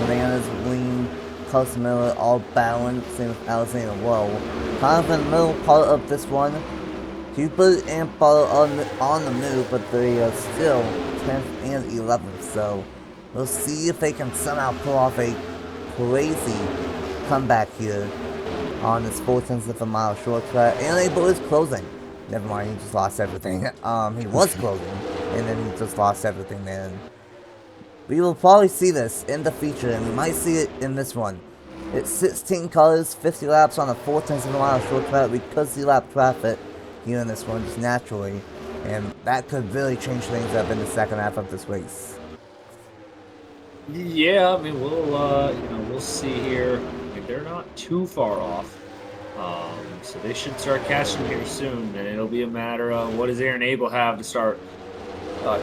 Bananas, Wing, Carlos Miller all battling, same with Alexander Lowe. Kind of in the middle part of this one. Hubert and Butler on the move, but they are still 10th and 11th, so we'll see if they can somehow pull off a crazy comeback here on this 4/10 of a mile short track. And Abel is closing. Never mind, he just lost everything. He was closing, and then he just lost everything then. We will probably see this in the feature, and we might see it in this one. It's 16 cars, 50 laps on a 4/10 of a mile short track. We could see lap traffic here in this one just naturally, and that could really change things up in the second half of this race. Yeah, I mean, we'll see here. I mean, they're not too far off. So they should start catching here soon, and it'll be a matter of what does Aaron Abel have to start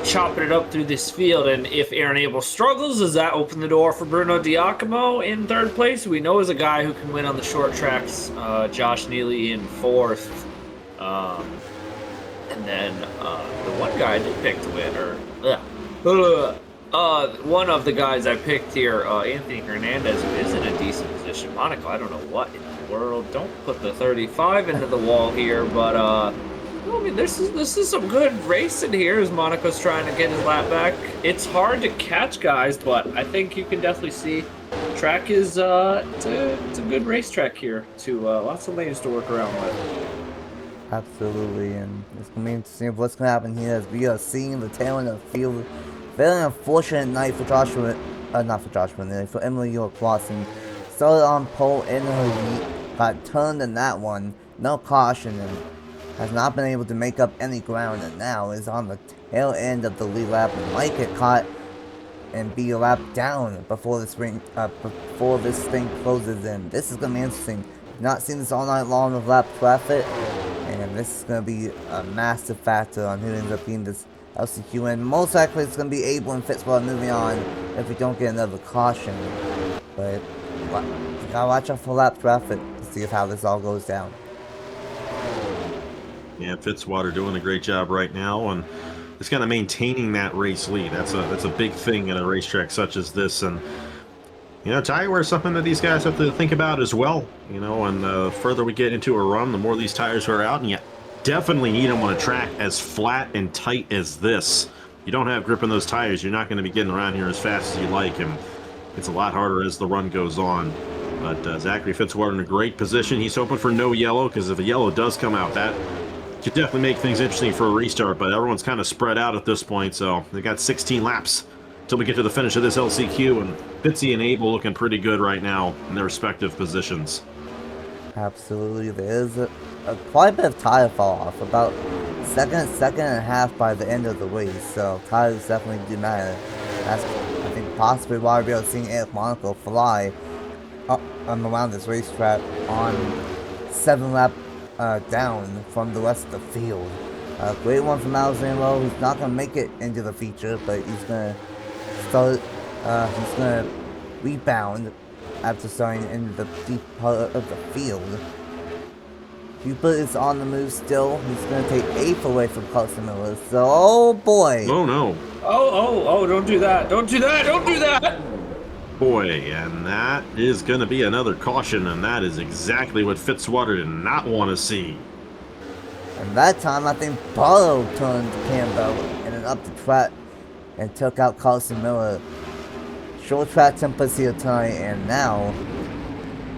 chopping it up through this field. And if Aaron Abel struggles, does that open the door for Bruno Giacomo in 3rd place? We know is a guy who can win on the short tracks. Josh Neely in 4th. And then the one guy I did pick to win, one of the guys I picked here, Anthony Hernandez, who is in a decent position. Monaco, I don't know what in the world. Don't put the 35 into the wall here, but I mean, this is some good racing here as Monaco's trying to get his lap back. It's hard to catch guys, but I think you can definitely see track is it's a good racetrack here too. Lots of lanes to work around with. Absolutely, and it's going to be interesting what's going to happen here as we are seeing the tail end of the field. Very unfortunate night for for Emily York Watson. Started on pole in her heat, got turned in that one, no caution, and has not been able to make up any ground, and now is on the tail end of the lead lap and might get caught and be a lap down before this thing closes in. This is gonna be interesting. Not seen this all night long with lap traffic, and this is gonna be a massive factor on who ends up getting this LCQ win. Most likely it's gonna be Abel and Fitzwater moving on if we don't get another caution. But you gotta watch out for lap traffic to see how this all goes down. Yeah, Fitzwater doing a great job right now, and it's kind of maintaining that race lead. That's a big thing in a racetrack such as this, and you know, tire wear is something that these guys have to think about as well. You know, and the further we get into a run, the more these tires wear out, and you definitely need them on a track as flat and tight as this. You don't have grip on those tires, you're not going to be getting around here as fast as you like, and it's a lot harder as the run goes on. But Zachary Fitzwater in a great position. He's hoping for no yellow, because if a yellow does come out, that could definitely make things interesting for a restart, but everyone's kind of spread out at this point, so they got 16 laps until we get to the finish of this LCQ, and Fitzy and Abel looking pretty good right now in their respective positions. Absolutely, there is quite a bit of tire fall off, about second and a half by the end of the race, so tires definitely do matter. That's, I think, possibly why we're seeing Eric Monaco fly around this racetrack on 7 lap down from the rest of the field. Great one from Alexander. He's not going to make it into the feature, but he's going to rebound after starting in the deep part of the field. Hubert is on the move still. He's going to take 8th away from Carson Miller. So, oh boy. Oh no. Oh, don't do that. Don't do that. Don't do that. Boy, and that is going to be another caution, and that is exactly what Fitzwater did not want to see. And that time, I think Barlow turned Campbell and then up the track and took out Carson Miller. Short track tempers here tonight, and now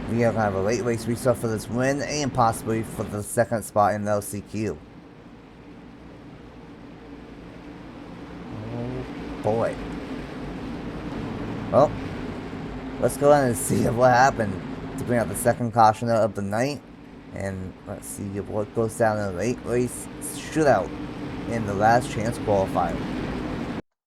we are going to have a late race restart for this win and possibly for the second spot in the LCQ. Oh boy. Well, let's go ahead and see what happened to bring out the second caution of the night. And let's see what goes down in the late race shootout in the last chance qualifier.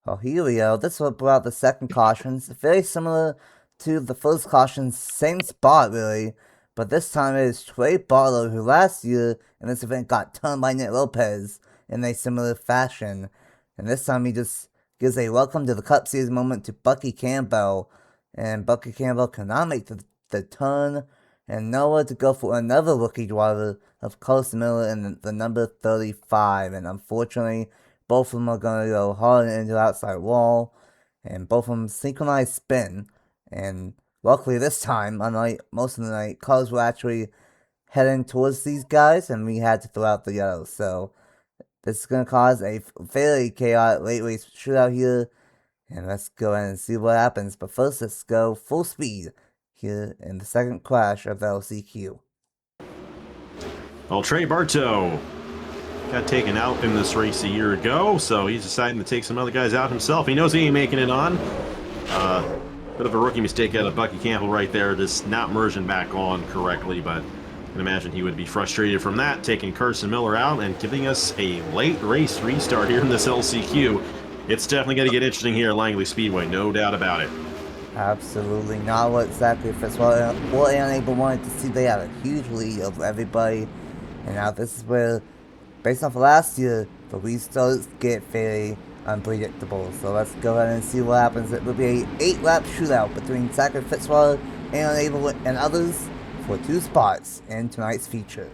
Well, here we go. This will bring out the second caution. It's very similar to the first caution, same spot really. But this time it is Trey Barlow, who last year in this event got turned by Nick Lopez in a similar fashion. And this time he just gives a welcome to the Cup Series moment to Bucky Campbell. And Bucky Campbell cannot make the turn, and nowhere to go for another rookie driver of Carson Miller in the number 35. And unfortunately, both of them are going to go hard into the outside wall, and both of them synchronized spin. And luckily this time, unlike most of the night, cars were actually heading towards these guys, and we had to throw out the yellow. So this is going to cause a fairly chaotic late race shootout here. And let's go ahead and see what happens. But first, let's go full speed here in the second crash of the LCQ. Well, Trey Bartow got taken out in this race a year ago, so he's deciding to take some other guys out himself. He knows he ain't making it on. Bit of a rookie mistake out of Bucky Campbell right there, just not merging back on correctly, but I can imagine he would be frustrated from that, taking Carson Miller out and giving us a late race restart here in this LCQ. It's definitely going to get interesting here at Langley Speedway, no doubt about it. Absolutely not what Zachary Fitzwater or Unable wanted to see. They had a huge lead over everybody. And now this is where, based off of last year, the lead starts get very unpredictable. So let's go ahead and see what happens. It will be an 8-lap shootout between Zachary Fitzwater and Unable and others for 2 spots in tonight's feature.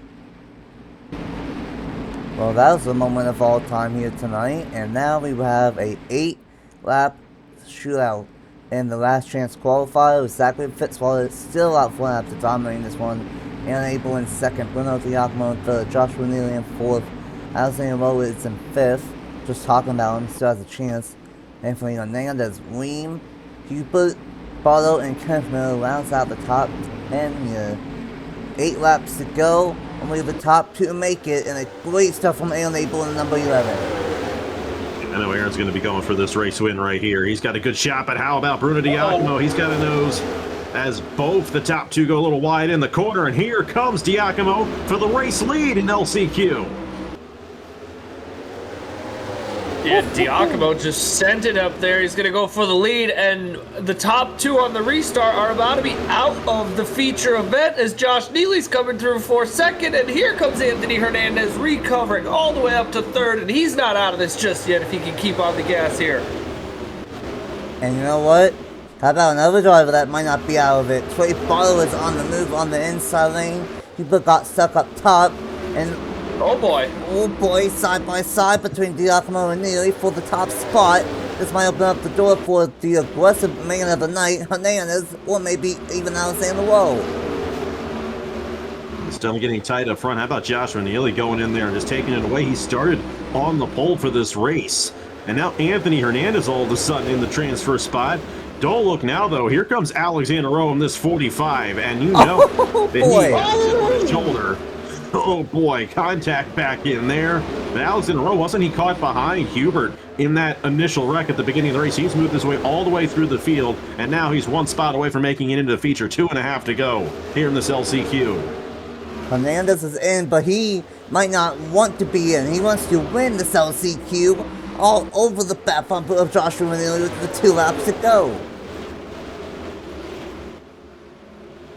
Well, that was the moment of all time here tonight, and now we will have a 8-lap shootout in the last chance qualifier with Zachary Fitzwater still out for laps to dominating this one, and Abel in second, Bruno Diacomo in third, Joshua Neely in fourth, Alexander Lowe is in fifth, just talking about him, still has a chance. Anthony Hernandez, Ream, Hubert, Barlow, and Kenneth Miller rounds out the top 10 here. 8 laps to go. Only the top 2 make it, and a great stuff from Aaron Abel in number 11. I know Aaron's going to be going for this race win right here. He's got a good shot, but how about Bruno Diacomo? He's got a nose as both the top 2 go a little wide in the corner, and here comes Diacomo for the race lead in LCQ. Yeah, Diacomo just sent it up there. He's going to go for the lead, and the top two on the restart are about to be out of the feature event as Josh Neely's coming through for second, and here comes Anthony Hernandez recovering all the way up to third, and he's not out of this just yet if he can keep on the gas here. And you know what? How about another driver that might not be out of it? Trey Barlow is on the move on the inside lane. He got stuck up top, and oh boy, side by side between Diacomo and Neely for the top spot. This might open up the door for the aggressive man of the night, Hernandez, or maybe even Alexander Rowe. Still getting tight up front. How about Joshua Neely going in there and just taking it away? He started on the pole for this race. And now Anthony Hernandez all of a sudden in the transfer spot. Don't look now, though. Here comes Alexander Rowe in this 45, and you know that he has his shoulder. Oh boy, contact back in there. But Alexander Rowe, wasn't he caught behind Hubert in that initial wreck at the beginning of the race? He's moved his way all the way through the field, and now he's one spot away from making it into the feature. 2.5 to go here in this LCQ. Hernandez is in, but he might not want to be in. He wants to win this LCQ all over the back bumper of Joshua Neely with the 2 laps to go.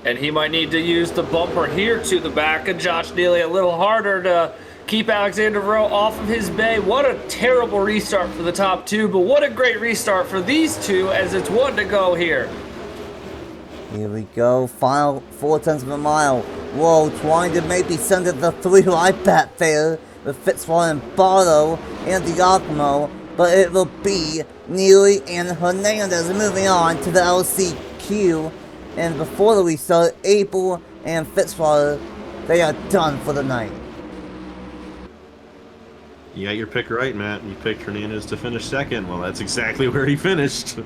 And he might need to use the bumper here to the back of Josh Neely a little harder to keep Alexander Rowe off of his bay. What a terrible restart for the top two, but what a great restart for these two as it's 1 to go here. Here we go, final 4/10 of a mile. Whoa, trying to maybe send it the 3 right back there with Fitzwater and Barlow and Diacomo, but it will be Neely and Hernandez moving on to the LCQ. And before the restart, Abel and Fitzwater, they are done for the night. You got your pick right, Matt. You picked Hernandez to finish second. Well, that's exactly where he finished.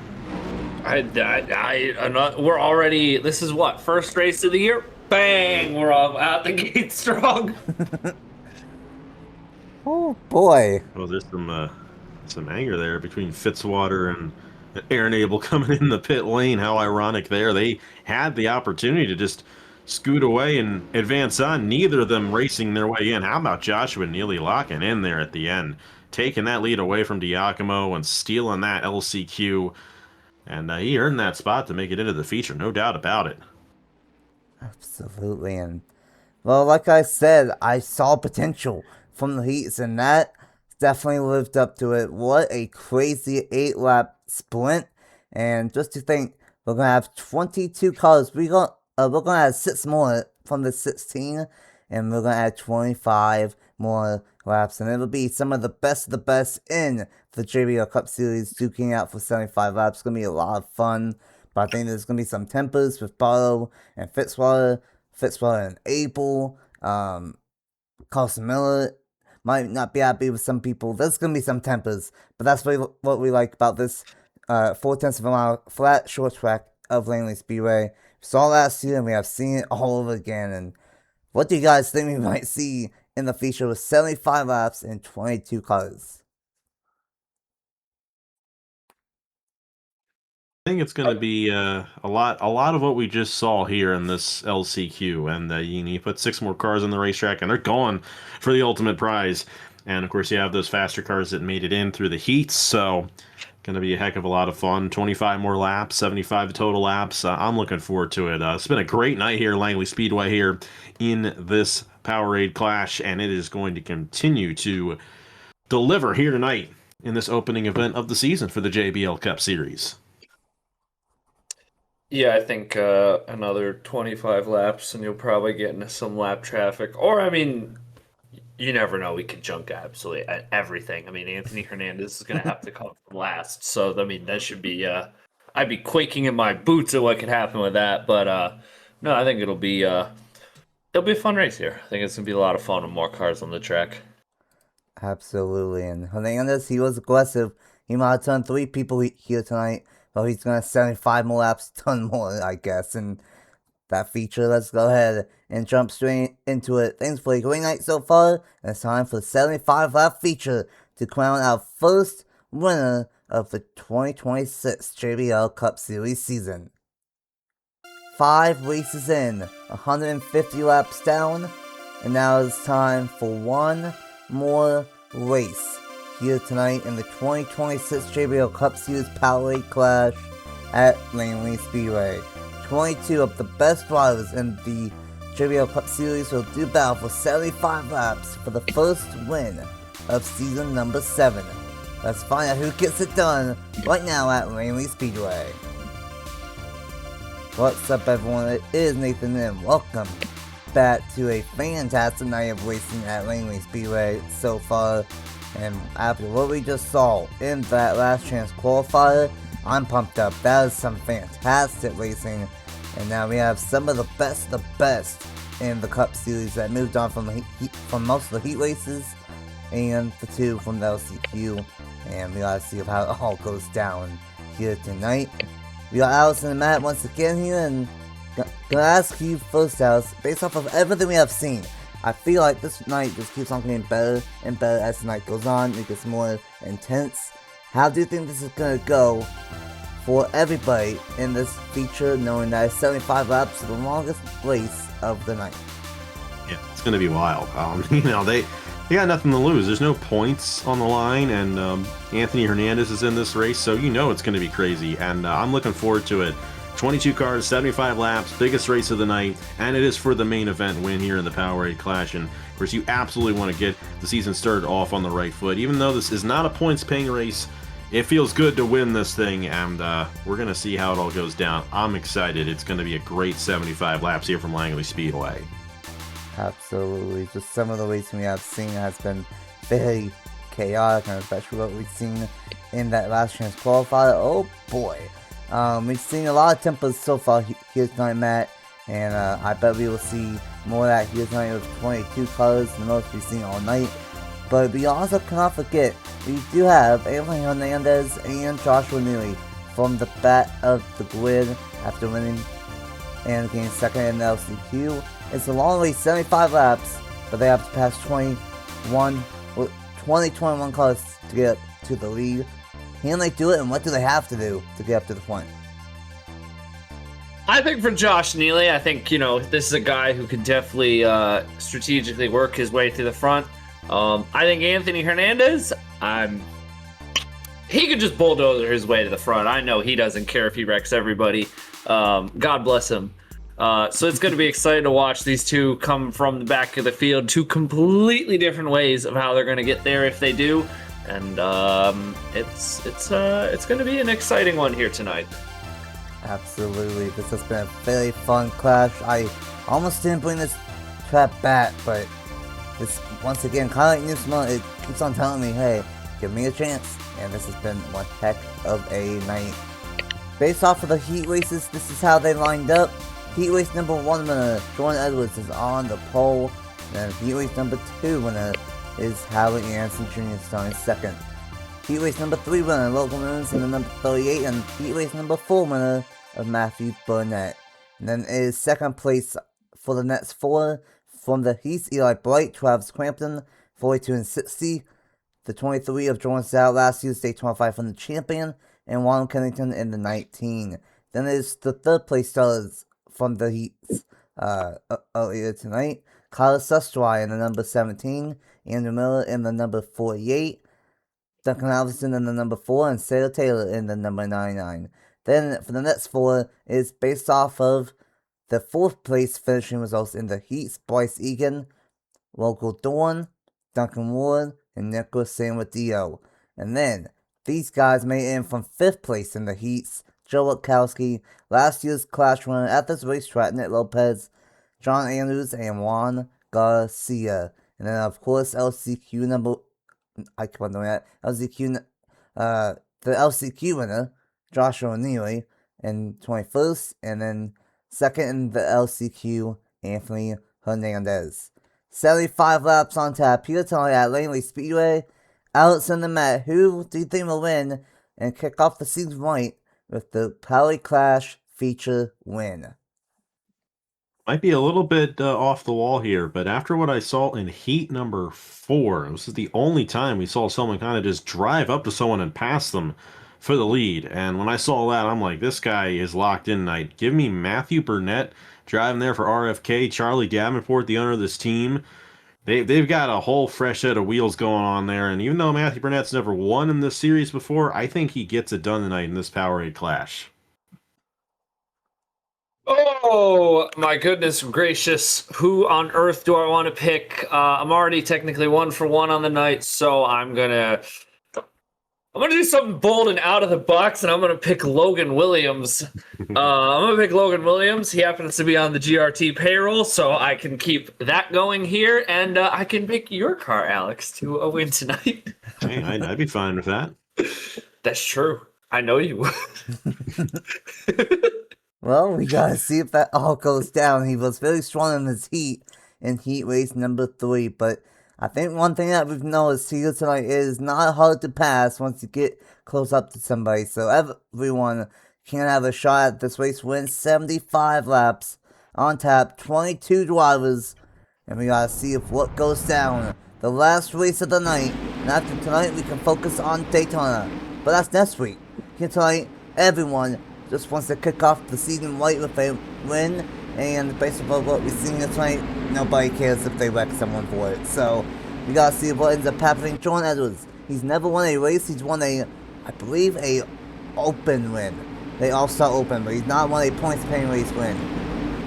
We're already, this is what, first race of the year? Bang! We're all out the gate strong. Oh boy. Well, there's some anger there between Fitzwater and Aaron Abel coming in the pit lane. How ironic there. They had the opportunity to just scoot away and advance on. Neither of them racing their way in. How about Joshua Neely locking in there at the end, taking that lead away from Diacomo and stealing that LCQ. And he earned that spot to make it into the feature, no doubt about it. Absolutely. And, well, like I said, I saw potential from the heats, and that definitely lived up to it. What a crazy 8-lap sprint. And just to think, we're going to have 22 cars. We're going to add 6 more from the 16, and we're going to add 25 more laps. And it'll be some of the best in the JBL Cup Series, duking out for 75 laps. It's going to be a lot of fun. But I think there's going to be some tempers with Barlow and Fitzwater and Abel. Carson Miller might not be happy with some people. There's going to be some tempers. But that's what we like about this 4/10 of a mile flat short track of Langley Speedway. We saw last year and we have seen it all over again. And what do you guys think we might see in the feature with 75 laps and 22 cars? I think it's going to be a lot of what we just saw here in this LCQ, and you put 6 more cars on the racetrack, and they're going for the ultimate prize. And of course, you have those faster cars that made it in through the heats, so going to be a heck of a lot of fun. 25 more laps, 75 total laps. I'm looking forward to it. It's been a great night here, Langley Speedway, here in this Powerade Clash, and it is going to continue to deliver here tonight in this opening event of the season for the JBL Cup Series. Yeah, I think another 25 laps and you'll probably get into some lap traffic. Or, I mean, you never know. We could junk absolutely everything. I mean, Anthony Hernandez is going to have to come from last. So, I mean, that should be I'd be quaking in my boots at what could happen with that. But, no, I think it'll be a fun race here. I think it's going to be a lot of fun with more cars on the track. Absolutely. And Hernandez, he was aggressive. He might have turned 3 people here tonight. Well, he's going to 75 more laps, ton more, I guess. And that feature, let's go ahead and jump straight into it. Thanks for a great night so far. And it's time for the 75-lap feature to crown our first winner of the 2026 JBL Cup Series season. 5 races in, 150 laps down, and now it's time for one more race here tonight in the 2026 JBL Cup Series Powerade Clash at Langley Speedway. 22 of the best drivers in the JBL Cup Series will do battle for 75 laps for the first win of season number 7. Let's find out who gets it done right now at Langley Speedway. What's up, everyone? It is Nathan and welcome back to a fantastic night of racing at Langley Speedway so far. And after what we just saw in that last chance qualifier, I'm pumped up. That is some fantastic racing. And now we have some of the best in the Cup Series that moved on from most of the heat races and the 2 from the LCQ. And we gotta see how it all goes down here tonight. We got Allison and Matt once again here, and gonna ask you first, Alice, based off of everything we have seen, I feel like this night just keeps on getting better and better as the night goes on. It gets more intense. How do you think this is gonna go for everybody in this feature, knowing that it's 75 laps, the longest race of the night? Yeah, it's gonna be wild. They got nothing to lose. There's no points on the line, and Anthony Hernandez is in this race, so you know it's going to be crazy, and I'm looking forward to it. 22 cars, 75 laps, biggest race of the night, and it is for the main event win here in the Powerade Clash, and of course you absolutely want to get the season started off on the right foot. Even though this is not a points-paying race, it feels good to win this thing, and we're going to see how it all goes down. I'm excited. It's going to be a great 75 laps here from Langley Speedway. Absolutely. Just some of the racing we have seen has been very chaotic, and especially what we've seen in that last chance qualifier. Oh boy. We've seen a lot of tempos so far here tonight, Matt, and I bet we will see more of that here tonight with 22 cars, the most we've seen all night. But we also cannot forget, we do have Anthony Hernandez and Joshua Neely from the back of the grid after winning and getting second in the LCQ. It's a long race, 75 laps, but they have to pass 21 cars to get up to the lead. Can they do it, and what do they have to do to get up to the front? I think for Josh Neely, I think, this is a guy who could definitely strategically work his way to the front. I think Anthony Hernandez, he could just bulldozer his way to the front. I know he doesn't care if he wrecks everybody. God bless him. So it's going to be exciting to watch these two come from the back of the field, 2 completely different ways of how they're going to get there if they do, and it's going to be an exciting one here tonight. Absolutely, this has been a very fun clash. I almost didn't bring this trap back, but it's once again kind of like Newsman. It keeps on telling me, hey, give me a chance, and this has been one heck of a night. Based off of the heat races, this is how they lined up. Heat race number 1 winner, Jordan Edwards, is on the pole. And heat race number 2 winner is Howard Anderson Jr. starting second. Heat race number 3 winner, Logan Moons, in the number 38. And heat race number 4 winner of Matthew Burnett. And then it is second place for the next 4 from the Heats: Eli Bright, Travis Crampton, 42 and 60. The 23 of Jordan Stout, last year's Daytona 500 champion, and Juan Kennington in the 19. Then it is the third place starters from the Heats earlier tonight. Kyle Sustry in the number 17, Andrew Miller in the number 48, Duncan Alverson in the number 4, and Sarah Taylor in the number 99. Then for the next 4 is based off of the 4th place finishing results in the Heats: Bryce Egan, Local Dorn, Duncan Ward, and Nicholas Sanwadillo. And then these guys made in from 5th place in the Heats: Joe Witkowski, last year's Clash winner at this racetrack, Nick Lopez, John Andrews, and Juan Garcia. And then, of course, LCQ number... I keep on doing that. The LCQ winner, Joshua Neely, in 21st. And then second in the LCQ, Anthony Hernandez. 75 laps on tap here tonight at Langley Speedway. Alex and the Matt, who do you think will win and kick off the season right with the Powerade Clash feature win? Might be a little bit off the wall here, but after what I saw in heat number 4, this is the only time we saw someone kind of just drive up to someone and pass them for the lead. And when I saw that, I'm like, this guy is locked in tonight. Give me Matthew Burnett driving there for RFK, Charlie Davenport, the owner of this team. They've got a whole fresh set of wheels going on there, and even though Matthew Burnett's never won in this series before, I think he gets it done tonight in this Powerade Clash. Oh my goodness gracious! Who on earth do I want to pick? I'm already technically 1-for-1 on the night, so I'm gonna do something bold and out of the box, and I'm gonna pick Logan Williams. I'm gonna pick Logan Williams. He happens to be on the GRT payroll, so I can keep that going here, and I can pick your car, Alex, to a win tonight. Hey, I'd be fine with that. That's true. I know you would. Well, we gotta see if that all goes down. He was very strong in his heat in heat race number 3, but I think one thing that we've noticed here tonight is not hard to pass once you get close up to somebody. So everyone can have a shot at this race win. 75 laps on tap, 22 drivers, and we gotta see if what goes down. The last race of the night, and after tonight we can focus on Daytona. But that's next week. Here tonight, everyone just wants to kick off the season right with a win, and based on what we've seen tonight, nobody cares if they wreck someone for it. So we gotta see what ends up happening. John Edwards, he's never won a race. He's won a, I believe, a open win. They all start open, but he's not won a points-paying race win.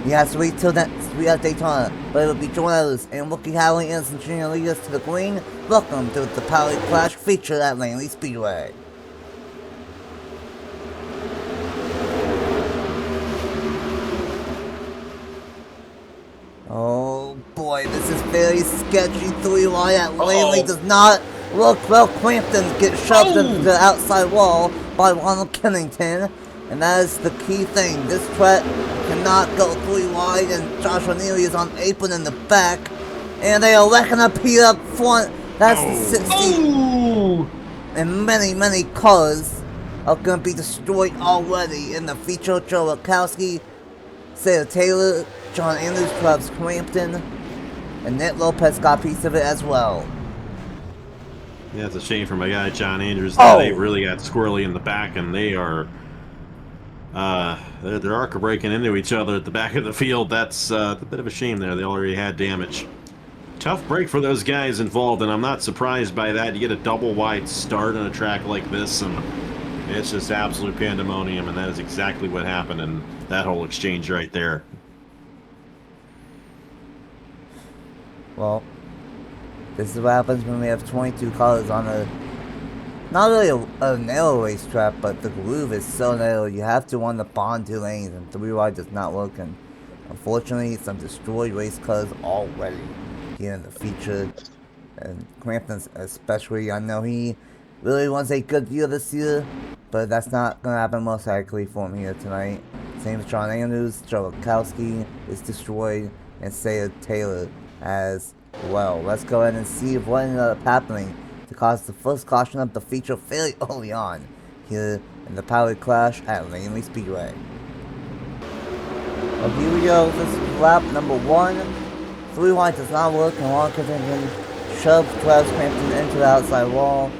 He has to wait till next week at Daytona, but it'll be John Edwards and Wookie Howley Anderson Jr. lead us to the green. Welcome to the Powerade Clash featured at Langley Speedway. Oh boy, this is very sketchy. 3-wide at Langley does not look well. Crampton gets shoved into the outside wall by Ronald Kennington, and that is the key thing. This track cannot go 3-wide, and Josh O'Neilly is on apron in the back, and they are wrecking up here up front. That's the 60, and many cars are going to be destroyed already in the feature. Joe Rakowski, Sarah Taylor, John Andrews, Travis Crampton, and Nick Lopez got a piece of it as well. Yeah, it's a shame for my guy John Andrews. They really got squirrely in the back, and they are their arc are breaking into each other at the back of the field. That's a bit of a shame there. They already had damage. Tough break for those guys involved, and I'm not surprised by that. You get a double wide start on a track like this, and it's just absolute pandemonium, and that is exactly what happened in that whole exchange right there. Well, this is what happens when we have 22 cars on a, not really a narrow racetrack, but the groove is so narrow, you have to want to bond 2 lanes, and 3-wide does not work, and unfortunately, some destroyed race cars already here in the feature, and Crampton especially. I know he really wants a good year this year, but that's not going to happen most likely for him here tonight. Same with John Andrews, Joe Rakowski is destroyed, and Sarah Taylor as well. Let's go ahead and see what ended up happening to cause the first caution of the feature fairly early on here in the Powerade Clash at Langley Speedway. Well, here we go. This is lap number 1. 3-wide does not work, and Ron Kennington shoves Travis Crampton into the outside wall.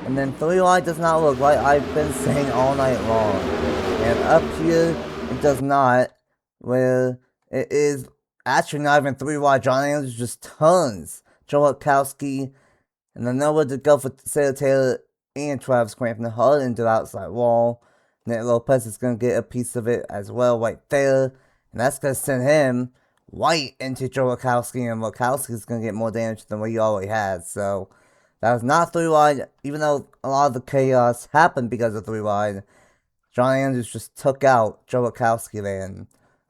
And then 3-wide does not work, like I've been saying all night long. And up here, it does not, where it is actually not even 3-wide. John Andrews just turns Joe Rakowski, and then nowhere to go for Sarah Taylor and Travis Crampton hard into the outside wall. Nick Lopez is going to get a piece of it as well right there, and that's going to send him right into Joe Rakowski, and Rakowski is going to get more damage than what he already had. So that was not 3-wide, even though a lot of the chaos happened because of 3-wide. John Andrews just took out Joe Rakowski there, and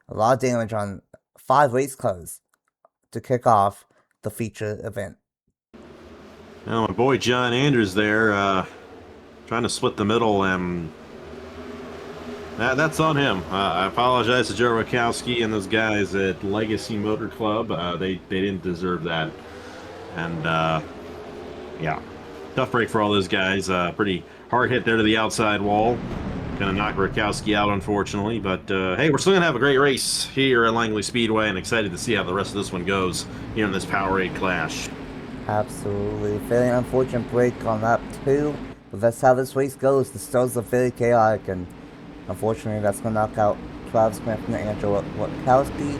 a lot of damage on 5 race cars to kick off the feature event. Now, my boy John Andrews there, trying to split the middle, and that's on him. I apologize to Joe Rakowski and those guys at Legacy Motor Club. They didn't deserve that. And, yeah, tough break for all those guys. Pretty hard hit there to the outside wall. Gonna knock Rakowski out, unfortunately. But, hey, we're still gonna have a great race here at Langley Speedway, and excited to see how the rest of this one goes here in this Powerade Clash. Absolutely. Very unfortunate break on lap 2. But that's how this race goes. The starts are very chaotic, and unfortunately that's going to knock out Travis Crampton and Joe Rakowski.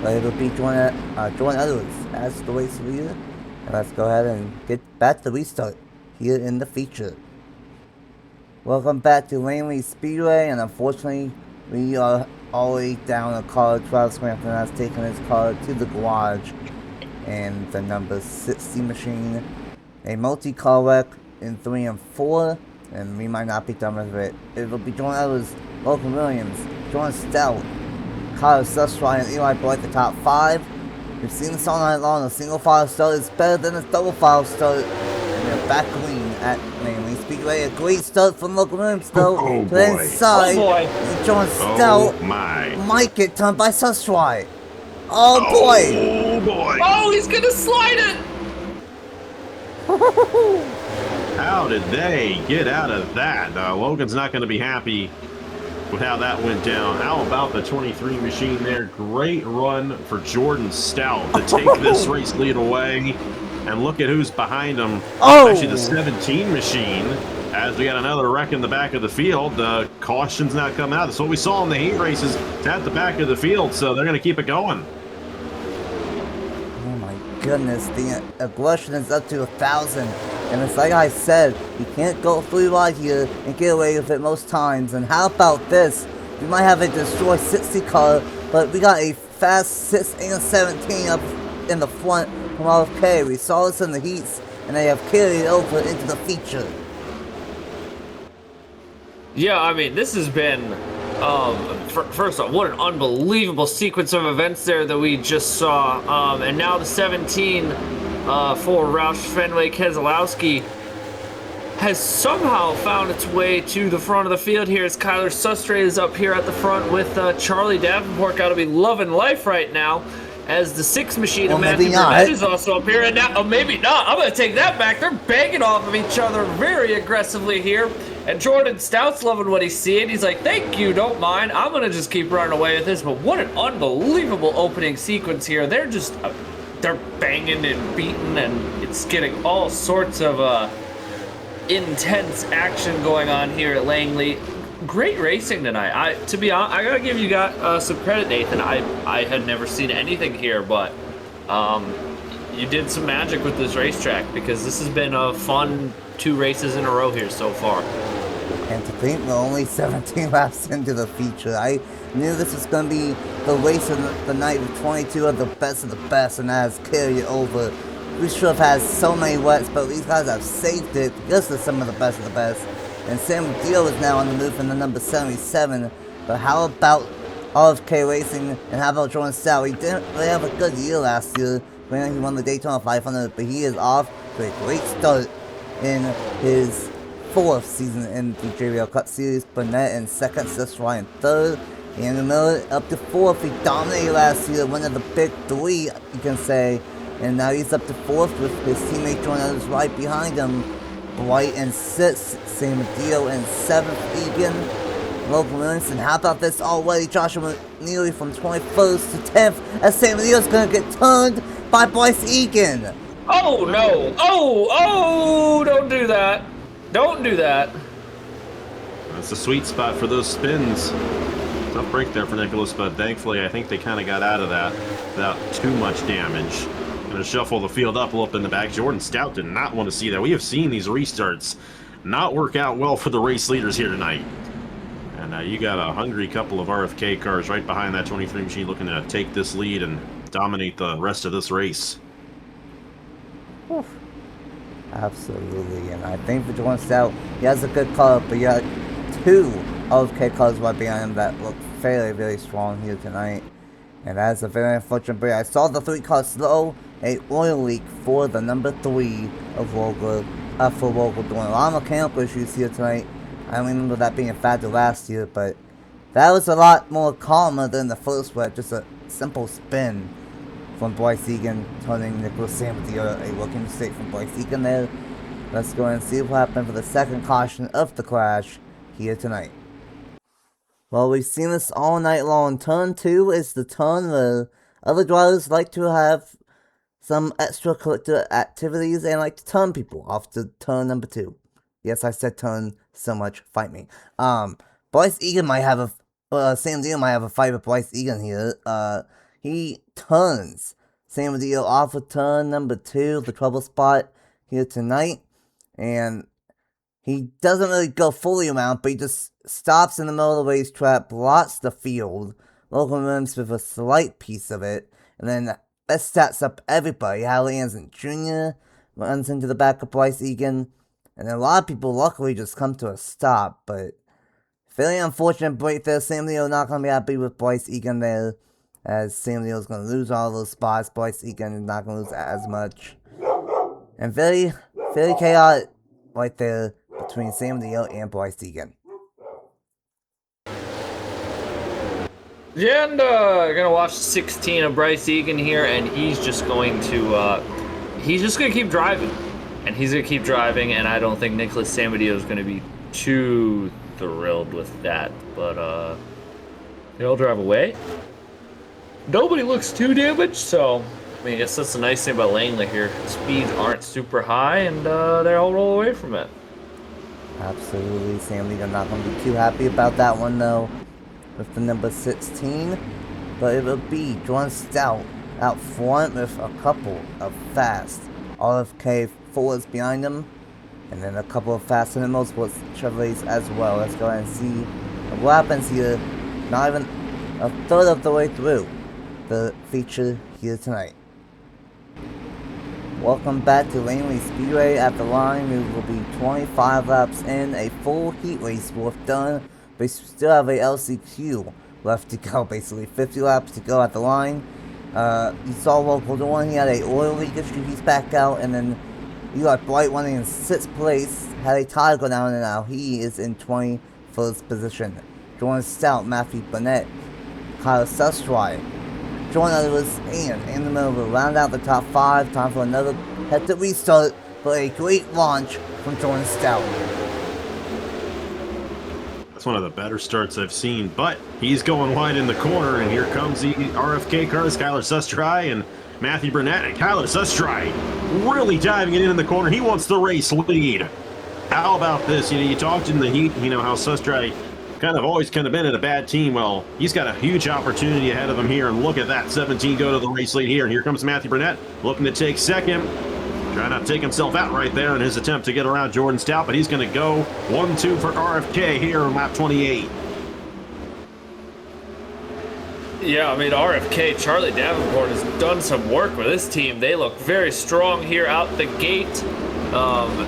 But it'll be Jordan Edwards as the race leader. And let's go ahead and get back to the restart here in the feature. Welcome back to Langley Speedway, and unfortunately, we are already down a car. Travis Crampton has taken his car to the garage, and the number 60 machine, a multi-car wreck in 3 and 4, and we might not be done with it. It will be Jordan Edwards, Logan Williams, Jordan Stout, Kyle Sussry, and Eli Boyd the top 5. We've seen this all night long. A single file start is better than a double file start. And they're back clean at Langley Speedway. A great start from Logan Williams though. To the inside. And Jordan Stout might get turned by Sussry. Oh boy! Oh boy! Oh, he's gonna slide it! How did they get out of that? Logan's not going to be happy with how that went down. How about the 23 machine there? Great run for Jordan Stout to take this race lead away. And look at who's behind him. Oh! Actually, the 17 machine. As we got another wreck in the back of the field. Caution's not coming out. That's what we saw in the heat races. It's at the back of the field, so they're going to keep it going. Oh my goodness, the aggression is up to 1,000. And it's like I said, you can't go free wide here and get away with it most times. And how about this? We might have a destroy 60 car, but we got a fast 6 and 17 up in the front from RFK. We saw this in the heats, and they have carried over into the feature. Yeah, I mean, this has been, first off, what an unbelievable sequence of events there that we just saw. And now the 17 for Roush Fenway Keselowski has somehow found its way to the front of the field here as Kyler Sussray is up here at the front with Charlie Davenport. Got to be loving life right now as the 6 machine of Matthew Burnett is also up here. And now, maybe not. I'm going to take that back. They're banging off of each other very aggressively here. And Jordan Stout's loving what he's seeing. He's like, thank you, don't mind. I'm going to just keep running away with this. But what an unbelievable opening sequence here. They're just, they're banging and beating, and it's getting all sorts of intense action going on here at Langley. Great racing tonight. To be honest, I got to give you guys some credit, Nathan. I had never seen anything here, but you did some magic with this racetrack because this has been a fun 2 races in a row here so far. And to think we're only 17 laps into the feature. I knew this was going to be the race of the night with 22 of the best, and that has carried it over. We should have had so many wets, but these guys have saved it because of some of the best. And Sam Deal is now on the move from the number 77. But how about RFK Racing, and how about Jordan Stout? He didn't really have a good year last year when he won the Daytona 500, but he is off to a great start in his 4th season in the JBL Cup Series. Burnett in 2nd, Sussry in 3rd. Andrew Miller up to 4th. He dominated last year, one of the big 3, you can say. And now he's up to 4th with his teammate Jordan Edwards right behind him. Bright in 6th, same deal in 7th, Egan. Logan Williamson, how about this already? Joshua Neely from 21st to 10th, as Sam Deal's gonna get turned by Bryce Egan. Oh no! Oh! Don't do that! Don't do that! That's a sweet spot for those spins. Tough break there for Nicholas, but thankfully I think they kind of got out of that without too much damage. Going to shuffle the field up a little bit in the back. Jordan Stout did not want to see that. We have seen these restarts not work out well for the race leaders here tonight. And you got a hungry couple of RFK cars right behind that 23 machine looking to take this lead and dominate the rest of this race. Oof. Absolutely, and I think for Jordan Stout, he has a good car, but you got 2 RFK cars right behind him that look very strong here tonight. And that's a very unfortunate break. I saw the 3 car slow a oil leak for the number 3 of Vogel, for Vogel doing a lot of mechanical issues here tonight. I don't remember that being a factor last year, but that was a lot more calmer than the first wreck. Just a simple spin from Bryce Egan, turning Nicholas Samadeo. A rookie mistake from Bryce Egan there. Let's go and see what happened for the second caution of the crash here tonight. Well, we've seen this all night long. Turn 2 is the turn where other drivers like to have some extracurricular activities and like to turn people off to turn number 2. Yes, I said turn so much. Fight me. Bryce Egan might have a Sam Deal might have a fight with Bryce Egan here. he turns San Diego off of turn number 2, the trouble spot here tonight, and he doesn't really go fully around, but he just stops in the middle of the racetrack, blocks the field, local rims with a slight piece of it, and then that sets up everybody. Howley Anderson Jr. runs into the back of Bryce Egan, and a lot of people luckily just come to a stop, but very unfortunate break there. Sam Leo not going to be happy with Bryce Egan there, as Sam Leo's going to lose all those spots. Bryce Egan is not going to lose as much. And very chaotic right there between Sam Leo and Bryce Egan. Yeah, and gonna watch 16 of Bryce Egan here, and he's just going to keep driving, and I don't think Nicholas Samadillo is gonna be too thrilled with that, but they'll drive away. Nobody looks too damaged, so I mean, I guess that's the nice thing about Langley here. Speeds aren't super high, and they all roll away from it. Absolutely, Sam Leo not going to be too happy about that one though, with the number 16, but it will be Jordan Stout out front with a couple of fast RFK Fords behind him, and then a couple of fast and motorsports Chevrolets as well. Let's go ahead and see what happens here. Not even a third of the way through the feature here tonight. Welcome back to Langley Speedway. At the line, we will be 25 laps in, a full heat race worth done. We still have a LCQ left to go, basically 50 laps to go at the line. You saw local one, he had a oil leak issue, he's back out, and then you got Bright running in 6th place, had a tire go down, and now he is in 21st position. Jordan Stout, Matthew Burnett, Kyle Sustry, Jordan Edwards, and in the middle will round out the top 5. Time for another hectic restart, for a great launch from Jordan Stout. One of the better starts I've seen, but he's going wide in the corner, and here comes the RFK cars, Kyler Sustry and Matthew Burnett, and Kyler Sustry really diving it in the corner. He wants the race lead. How about this? You talked in the heat, how Sustry always been in a bad team. Well, he's got a huge opportunity ahead of him here, and look at that 17 go to the race lead here, and here comes Matthew Burnett looking to take second. Trying not to take himself out right there in his attempt to get around Jordan Stout, but he's going to go 1-2 for RFK here on lap 28. Yeah, I mean, RFK, Charlie Davenport has done some work with this team. They look very strong here out the gate.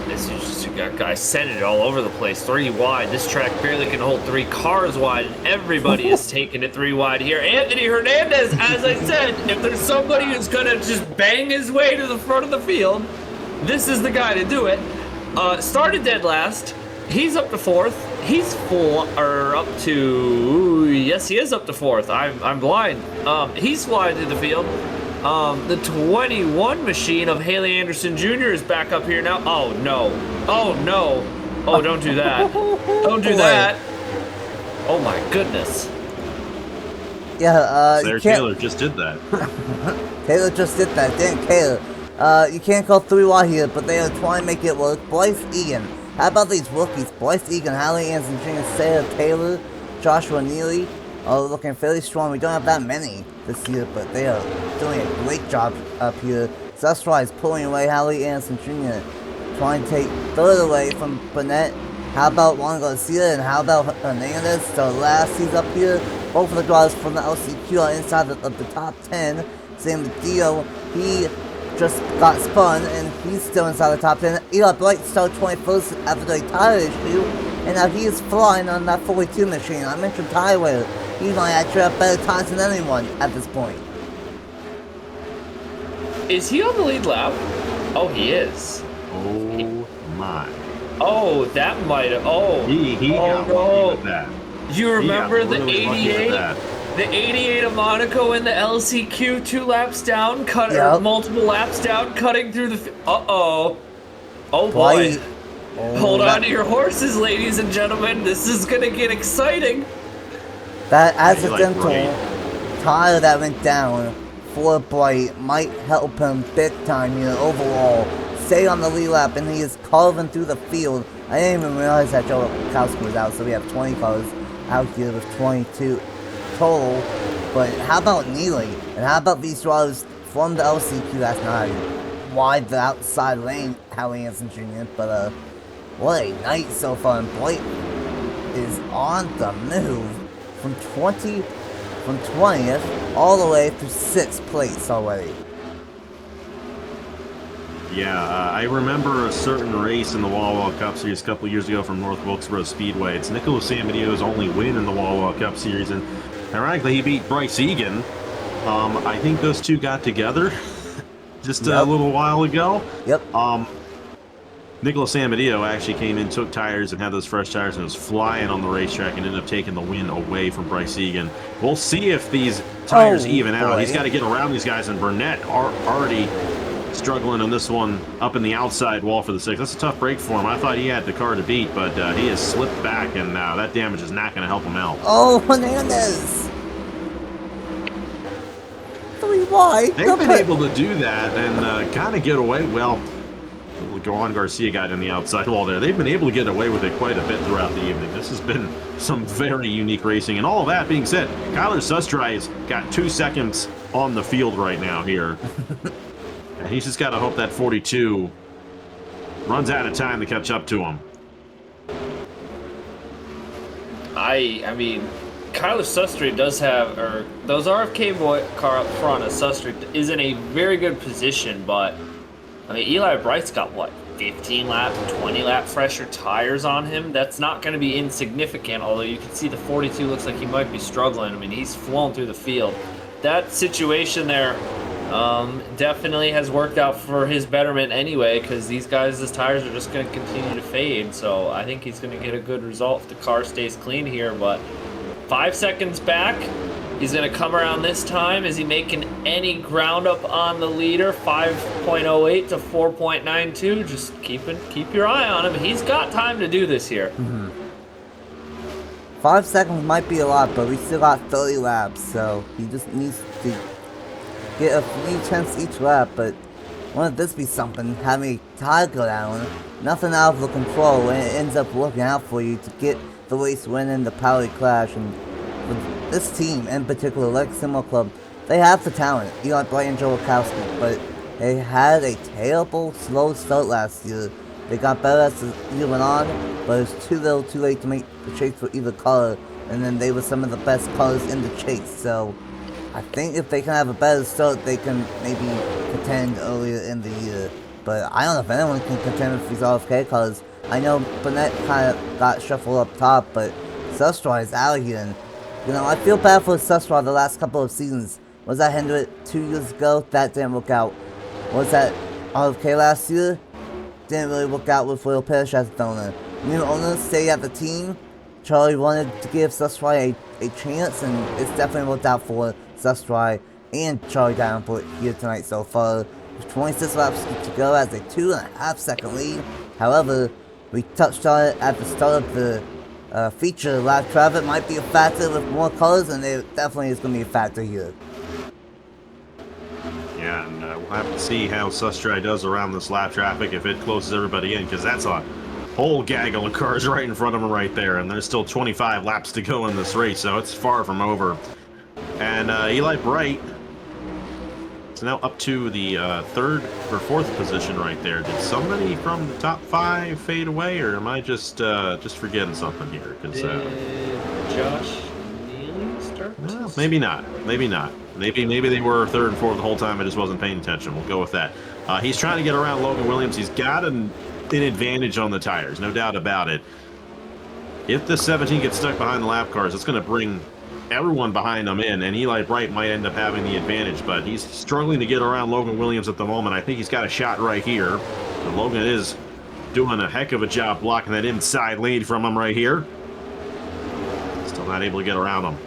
This is just, you got guys sending it all over the place. 3 wide. This track barely can hold 3 cars wide, and everybody is taking it 3 wide here. Anthony Hernandez, as I said, if there's somebody who's going to just bang his way to the front of the field, this is the guy to do it. Started dead last. He's up to 4th. He's up to... Yes, he is up to 4th. I'm blind. He's flying through the field. The 21 machine of Haley Anderson Jr. is back up here now. Oh, no. Oh, no. Oh, don't do that. Don't do that. Oh, my goodness. Yeah, Taylor just did that. Taylor just did that, didn't Taylor? You can't call 3 wide here, but they are trying to make it work. Bryce Egan. How about these rookies? Bryce Egan, Haley Anderson Jr., Sarah Taylor, Joshua Neely are looking fairly strong. We don't have that many this year, but they are doing a great job up here. Sustry is pulling away Haley Anderson Jr., trying to take 3rd away from Burnett. How about Juan Garcia and how about Hernandez? So last he's up here. Both of the drivers from the LCQ are inside of the top 10. Sam Dio, he just got spun and he's still inside the top 10. Eli Blight started 21st after the tire issue, and now he is flying on that 42 machine. I mentioned tire wear. He might actually have better times than anyone at this point. Is he on the lead lap? Oh, he is. Oh my. Oh, that might have. Oh. He got lucky with that. You remember the really 88? The 88 of Monaco in the LCQ, 2 laps down, multiple laps down, cutting through the. Uh-oh. Oh boy. Hold on to your horses, ladies and gentlemen. This is gonna get exciting. That accidental tire that went down for Bright might help him big time here overall. Stay on the lead lap, and he is carving through the field. I didn't even realize that Joe Kowski was out, so we have 20 cars out here with 22 total. But how about Neely? And how about these drivers from the LCQ last night? Wide the outside lane, Howie Hansen Jr. But what a night so far. And Blake is on the move from 20th all the way through 6th place already. Yeah, I remember a certain race in the Wassup Cup Series a couple years ago from North Wilkesboro Speedway. It's Nicholas Samadio's only win in the Wassup Cup Series, and ironically, he beat Bryce Egan. I think those two got together just a little while ago. Yep. Nicholas Samadeo actually came in, took tires, and had those fresh tires, and was flying on the racetrack and ended up taking the win away from Bryce Egan. We'll see if these tires even out. He's got to get around these guys, and Burnett already struggling on this one up in the outside wall for the 6th. That's a tough break for him. I thought he had the car to beat, but he has slipped back, and that damage is not going to help him out. Oh, Hernandez! 3 wide. They've been able to do that and kind of get away. Well, Juan Garcia got in the outside wall there. They've been able to get away with it quite a bit throughout the evening. This has been some very unique racing. And all of that being said, Kyler Sustry's got 2 seconds on the field right now here. And he's just got to hope that 42 runs out of time to catch up to him. I mean, Kyler Sustry does have, or those RFK boy car up front of Sustry is in a very good position, but I mean, Eli Bright's got what, 15 lap, 20 lap fresher tires on him? That's not going to be insignificant, although you can see the 42 looks like he might be struggling. I mean, he's flown through the field. That situation there definitely has worked out for his betterment anyway, because these guys' tires are just going to continue to fade. So I think he's going to get a good result if the car stays clean here. But 5 seconds back, he's going to come around this time. Is he making any ground up on the leader? 5.08 to 4.92. Just keep your eye on him. He's got time to do this here. 5 seconds might be a lot, but we still got 30 laps, so he just needs to get a few tenths each lap. But wouldn't this be something, having a tire go down, nothing out of the control, and it ends up working out for you to get the race win in the Powerade Clash. And this team in particular, like Similar Club, they have the talent, Eli Bright and Joe Wachowski, but they had a terrible slow start last year. They got better as the year went on, but it was too little too late to make the chase for either car, and then they were some of the best cars in the chase. So I think if they can have a better start, they can maybe contend earlier in the year. But I don't know if anyone can contend with these RFK cars. I know Burnett kind of got shuffled up top, but Sustry is out here, and you know, I feel bad for Sustry the last couple of seasons. Was that Hendrick 2 years ago? That didn't work out. Was that RFK last year? Didn't really work out with Will Parrish as the owner. New owners stayed at the team. Charlie wanted to give Sustry a chance, and it's definitely worked out for Sustry and Charlie Davenport here tonight so far. With 26 laps to go as a 2.5 second lead. However, we touched on it at the start of the feature. Lap traffic might be a factor with more cars, and it definitely is going to be a factor here. Yeah, and we'll have to see how Sustry does around this lap traffic, if it closes everybody in, because that's a whole gaggle of cars right in front of him right there, and there's still 25 laps to go in this race, so it's far from over. And Eli Bright is now up to the 3rd or 4th position right there. Did somebody from the top 5 fade away, or am I just forgetting something here? Cause, Josh Neely start? Well, maybe not. Maybe not. Maybe they were 3rd and 4th the whole time. I just wasn't paying attention. We'll go with that. He's trying to get around Logan Williams. He's got an advantage on the tires, no doubt about it. If the 17 gets stuck behind the lap cars, it's going to bring everyone behind him in, and Eli Bright might end up having the advantage, but he's struggling to get around Logan Williams at the moment. I think he's got a shot right here. And Logan is doing a heck of a job blocking that inside lead from him right here. Still not able to get around him.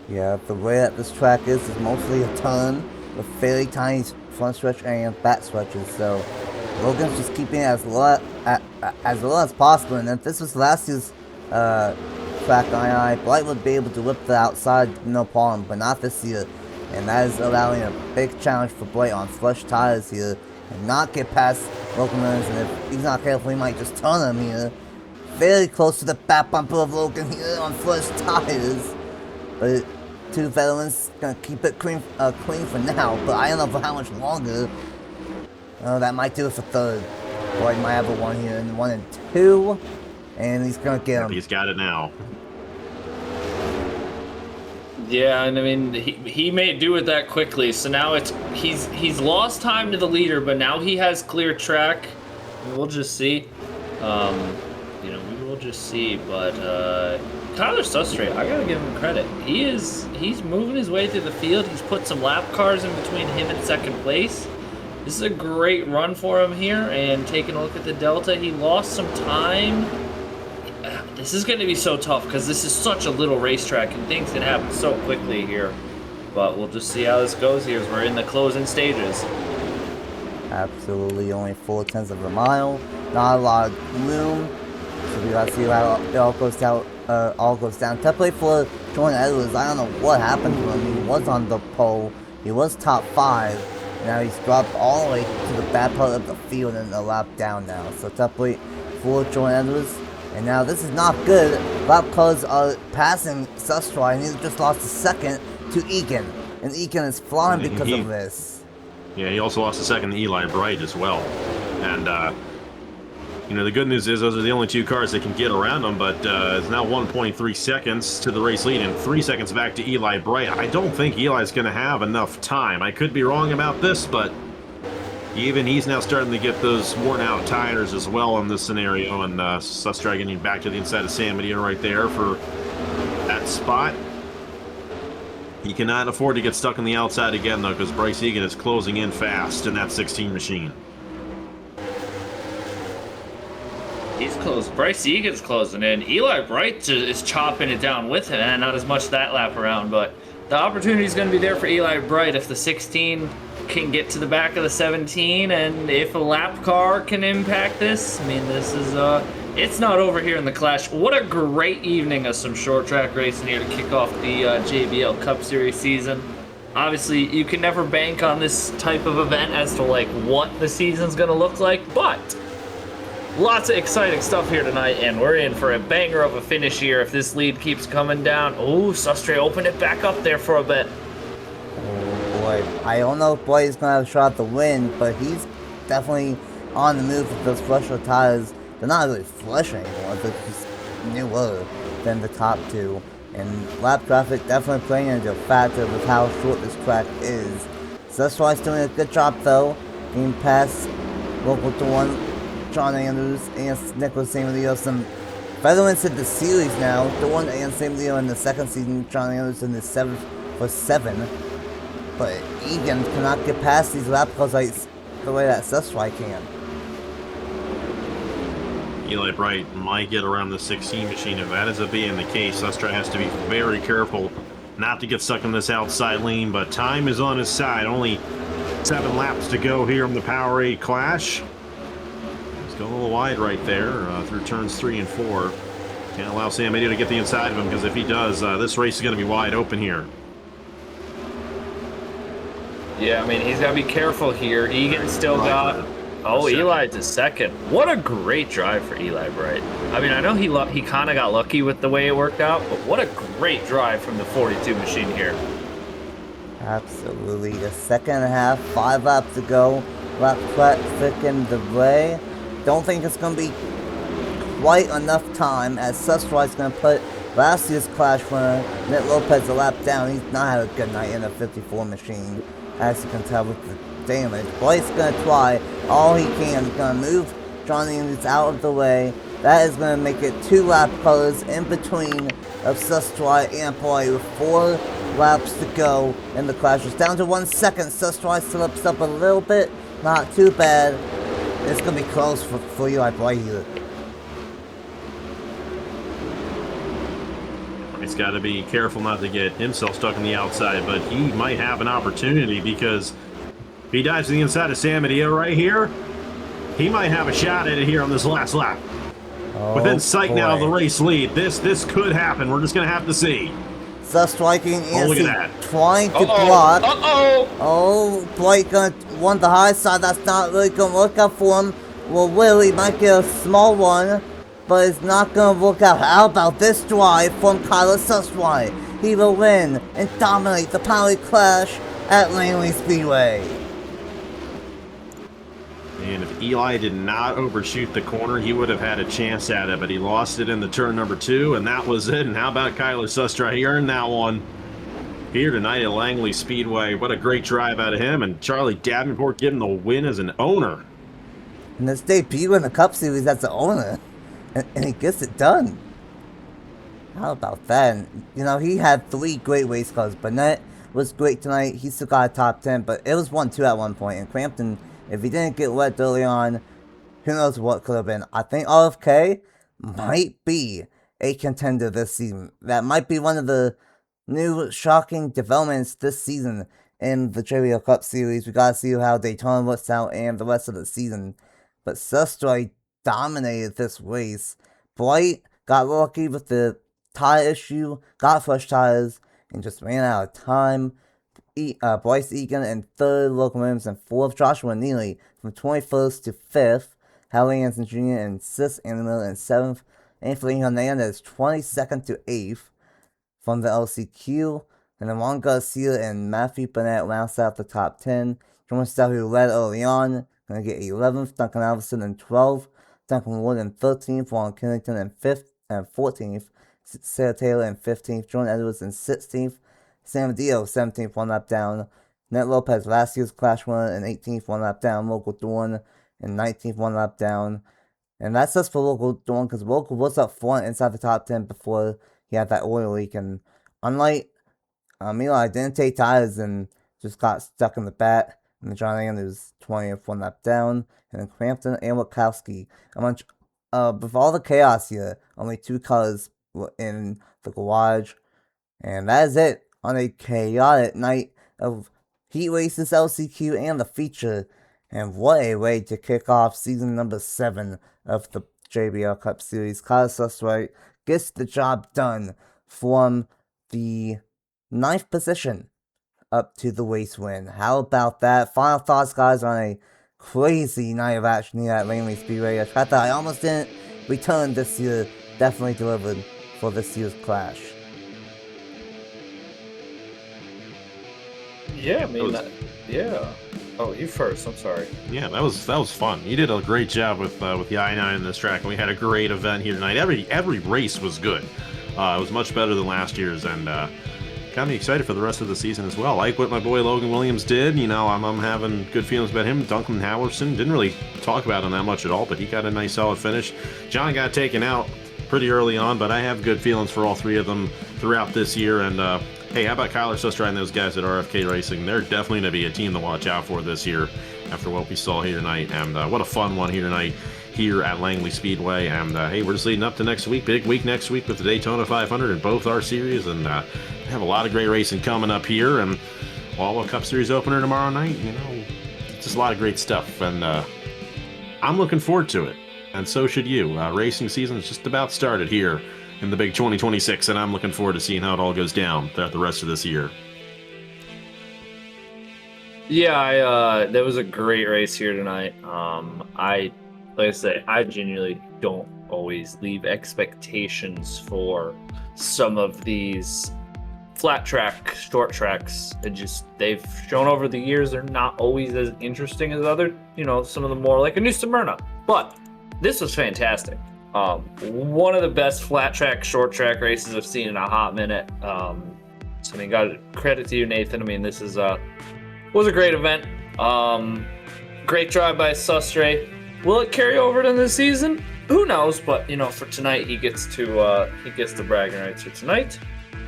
Yeah, the way that this track is mostly a turn with fairly tiny front stretch and back stretches, so Logan's just keeping it as low as possible. And if this was last year's track, Blight would be able to whip the outside no problem, but not this year. And that is allowing a big challenge for Blight on flush tires here and not get past Logan Williams. And if he's not careful, he might just turn him here. Very close to the back bumper of Logan here on flush tires. But two veterans gonna keep it clean for now, but I don't know for how much longer. That might do it for third. Boy, might have a 1 here, and 1 and 2, and he's gonna get him. He's got it now. Yeah, and I mean he may do it that quickly. So now he's lost time to the leader, but now he has clear track. We'll just see. We will just see. But Tyler Sustre, I gotta give him credit. He's moving his way through the field. He's put some lap cars in between him and second place. This is a great run for him here. And taking a look at the Delta, he lost some time. This is going to be so tough because this is such a little racetrack and things can happen so quickly here. But we'll just see how this goes here as we're in the closing stages. Absolutely, only 4/10 of a mile. Not a lot of room. So we gotta see how it all goes down. Definitely for Jordan Edwards. I don't know what happened to him. He was on the pole. He was top 5. Now he's dropped all the way to the back part of the field and a lap down now. So definitely for Jordan Edwards. And now this is not good. Lap cars are passing Sustre, and he just lost a second to Egan. And Egan is flying because of this. Yeah, he also lost a second to Eli Bright as well. And, the good news is those are the only 2 cars that can get around him, but it's now 1.3 seconds to the race lead and 3 seconds back to Eli Bright. I don't think Eli's going to have enough time. I could be wrong about this, but even he's now starting to get those worn-out tires as well in this scenario, and Sustre getting back to the inside of San Medina right there for that spot. He cannot afford to get stuck on the outside again, though, because Bryce Egan is closing in fast in that 16 machine. He's close. Bryce Egan's closing in. Eli Bright is chopping it down with him, and not as much that lap around, but the opportunity is going to be there for Eli Bright if the 16 can get to the back of the 17, and if a lap car can impact this. I mean, this is it's not over here in the Clash. What a great evening of some short track racing here to kick off the JBL Cup Series season. Obviously, you can never bank on this type of event as to like what the season's gonna look like, but lots of exciting stuff here tonight, and we're in for a banger of a finish here if this lead keeps coming down. Oh, Sustre opened it back up there for a bit. Boy, I don't know if Boyd's gonna have a shot to win, but he's definitely on the move with those flusher tires. They're not really flush anymore, they're just newer than the top 2. And lap traffic definitely playing into a factor with how short this track is. So that's why he's doing a good job though, getting past local to 1, John Andrews and Nicholas St. Leo. Some veterans in the series now, the 1 and St. Leo in the second season, John Andrews in the 7th for 7. But Egan cannot get past these lap cars like the way that Sustre can. Eli Bright might get around the 16 machine. If that ends up being the case, Sustre has to be very careful not to get stuck in this outside lane, but time is on his side. Only 7 laps to go here in the Powerade Clash. He's going a little wide right there through turns 3 and 4. Can't allow San Medina to get the inside of him, because if he does, this race is going to be wide open here. Yeah, I mean, he's got to be careful here. Egan still got... Oh, Eli's a second. What a great drive for Eli Bright. I mean, I know he kind of got lucky with the way it worked out, but what a great drive from the 42 machine here. Absolutely. The second half, 5 laps to go. Lap thick in the way. Don't think it's going to be quite enough time, as Sustre going to put last year's Clash winner, Nick Lopez, a lap down. He's not had a good night in a 54 machine, as you can tell with the damage. Blake's going to try all he can. He's going to move Johnny Andrews out of the way. That is going to make it 2 lap colors in between of Sustre and Boy with 4 laps to go in the Clash. It's down to 1 second. Sustre slips up a little bit. Not too bad. It's going to be close for Eli Boy here. He's got to be careful not to get himself stuck on the outside, but he might have an opportunity, because if he dives to the inside of San Medina right here, he might have a shot at it here on this last lap. Oh, within sight boy. now of the race lead. This could happen. We're just going to have to see. Striking Oh, look Ansi at that. trying to block. Uh-oh! Oh, Blake gonna want the high side. That's not really gonna work out for him. Well, Willie might get a small one, but it's not gonna work out. How about this drive from Kyler Sustre? he will win and dominate the Powerade Clash at Langley Speedway. And if Eli did not overshoot the corner, he would have had a chance at it, but he lost it in the turn number 2, and that was it. And how about Kyler Sustra? He earned that one here tonight at Langley Speedway. What a great drive out of him, and Charlie Davenport getting the win as an owner. And his debut in the Cup Series as the owner, and he gets it done. How about that? And, you know, he had 3 great race cars. Burnett was great tonight. He still got a top 10, but it was 1-2 at one point. And Crampton, if he didn't get wet early on, who knows what could have been. I think RFK might be a contender this season. That might be one of the new shocking developments this season in the JBL Cup Series. We gotta see how Daytona works out and the rest of the season. But Sustra dominated this race. Blight got lucky with the tire issue, got fresh tires, and just ran out of time. Bryce Egan in 3rd, Logan Williams in 4th, Joshua Neely from 21st to 5th, Hallie Anson Jr. in 6th, Andy Miller in 7th, Anthony Hernandez 22nd to 8th from the LCQ, and then Juan Garcia and Matthew Burnett rounds out the top 10. Jordan Stout, who led early on, going to get 11th, Duncan Alverson in 12th, Duncan Wood in 13th, Warren Kennington in 5th and 14th, Sarah Taylor in 15th, Jordan Edwards in 16th, Sam Dio 17th, 1 lap down, Ned Lopez, last year's Clash winner, in 18th, 1 lap down, Local Dawn in 19th, 1 lap down. And that's just for Local Dawn, because Local was up front inside the top 10 before he had that oil leak. And unlike Eli, didn't take tires and just got stuck in the back. And then John Andrews 20th, 1 lap down. And then Crampton and Wachowski. With all the chaos here, only 2 cars were in the garage. And that is it on a chaotic night of heat races, LCQ, and the feature. And what a way to kick off season number 7 of the JBL Cup Series. Kyler Sustra gets the job done from the 9th position up to the race win. How about that? Final thoughts, guys, on a crazy night of action here at Langley Speedway. A track that I almost didn't return this year definitely delivered for this year's Clash. Yeah, I mean, yeah. Oh, you first. I'm sorry. Yeah, that was fun. You did a great job with the I-9 in this track, and we had a great event here tonight. Every race was good. It was much better than last year's, and got me excited for the rest of the season as well. Like what my boy Logan Williams did. You know, I'm having good feelings about him. Duncan Howerson, didn't really talk about him that much at all, but he got a nice solid finish. John got taken out pretty early on, but I have good feelings for all 3 of them throughout this year. And hey, how about Kyler Sustra and those guys at RFK Racing? They're definitely going to be a team to watch out for this year after what we saw here tonight. And what a fun one here tonight here at Langley Speedway. And hey, we're just leading up to next week. Big week next week with the Daytona 500 in both our series. And we have a lot of great racing coming up here. And Wassup Cup Series opener tomorrow night. You know, it's just a lot of great stuff. And I'm looking forward to it. And so should you. Racing season is just about started here in the big 2026, and I'm looking forward to seeing how it all goes down throughout the rest of this year. Yeah, that was a great race here tonight. Like I say, I genuinely don't always leave expectations for some of these flat track, short tracks. They've shown over the years they're not always as interesting as other, some of the more like a New Smyrna. But this was fantastic. One of the best flat track, short track races I've seen in a hot minute. Got credit to you, Nathan. I mean, this was a great event. Great drive by Sustra. Will it carry over to the season? Who knows? But for tonight, he gets the bragging rights for tonight.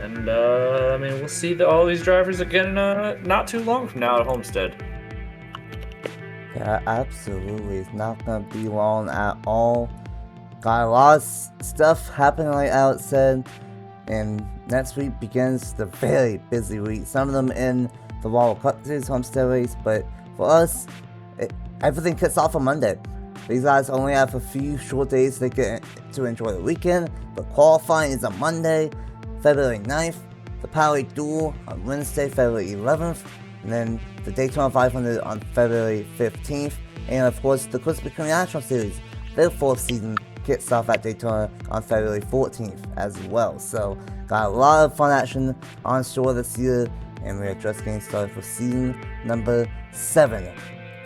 And we'll see all these drivers again not too long from now at Homestead. Yeah, absolutely. It's not gonna be long at all. Got a lot of stuff happening, like Alex said, and next week begins the very busy week. Some of them in the Wassup Cup Series Homestead race, but for us, everything kicks off on Monday. These guys only have a few short days they get to enjoy the weekend, but qualifying is on Monday, February 9th, the Powerade Duel on Wednesday, February 11th, and then the Daytona 500 on February 15th, and of course the Krispy Kreme National Series, their 4th season, kicks off at Daytona on February 14th as well. So got a lot of fun action on store this year, and we are just getting started for season number 7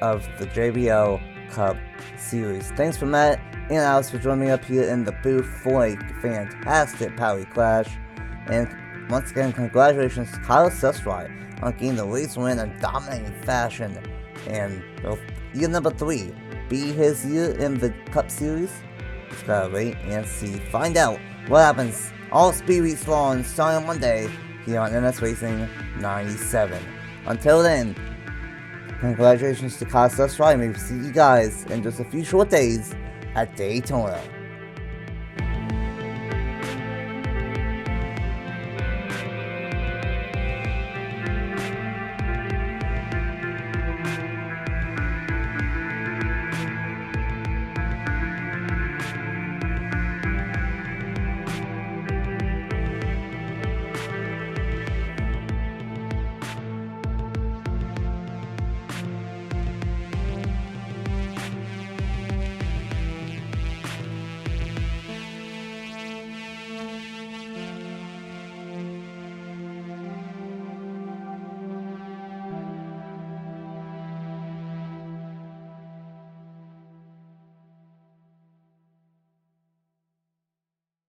of the JBL Cup Series. Thanks for Matt and Alex for joining me up here in the booth for a fantastic Powerade Clash. And once again, congratulations to Kyle Sesrai on getting the race win in dominating fashion. And year number 3 be his year in the Cup Series. Just gotta wait and see. Find out what happens all speed weeks long starting on Monday here on NS Racing 97. Until then, congratulations to Kyle Sesrai. Maybe see you guys in just a few short days at Daytona.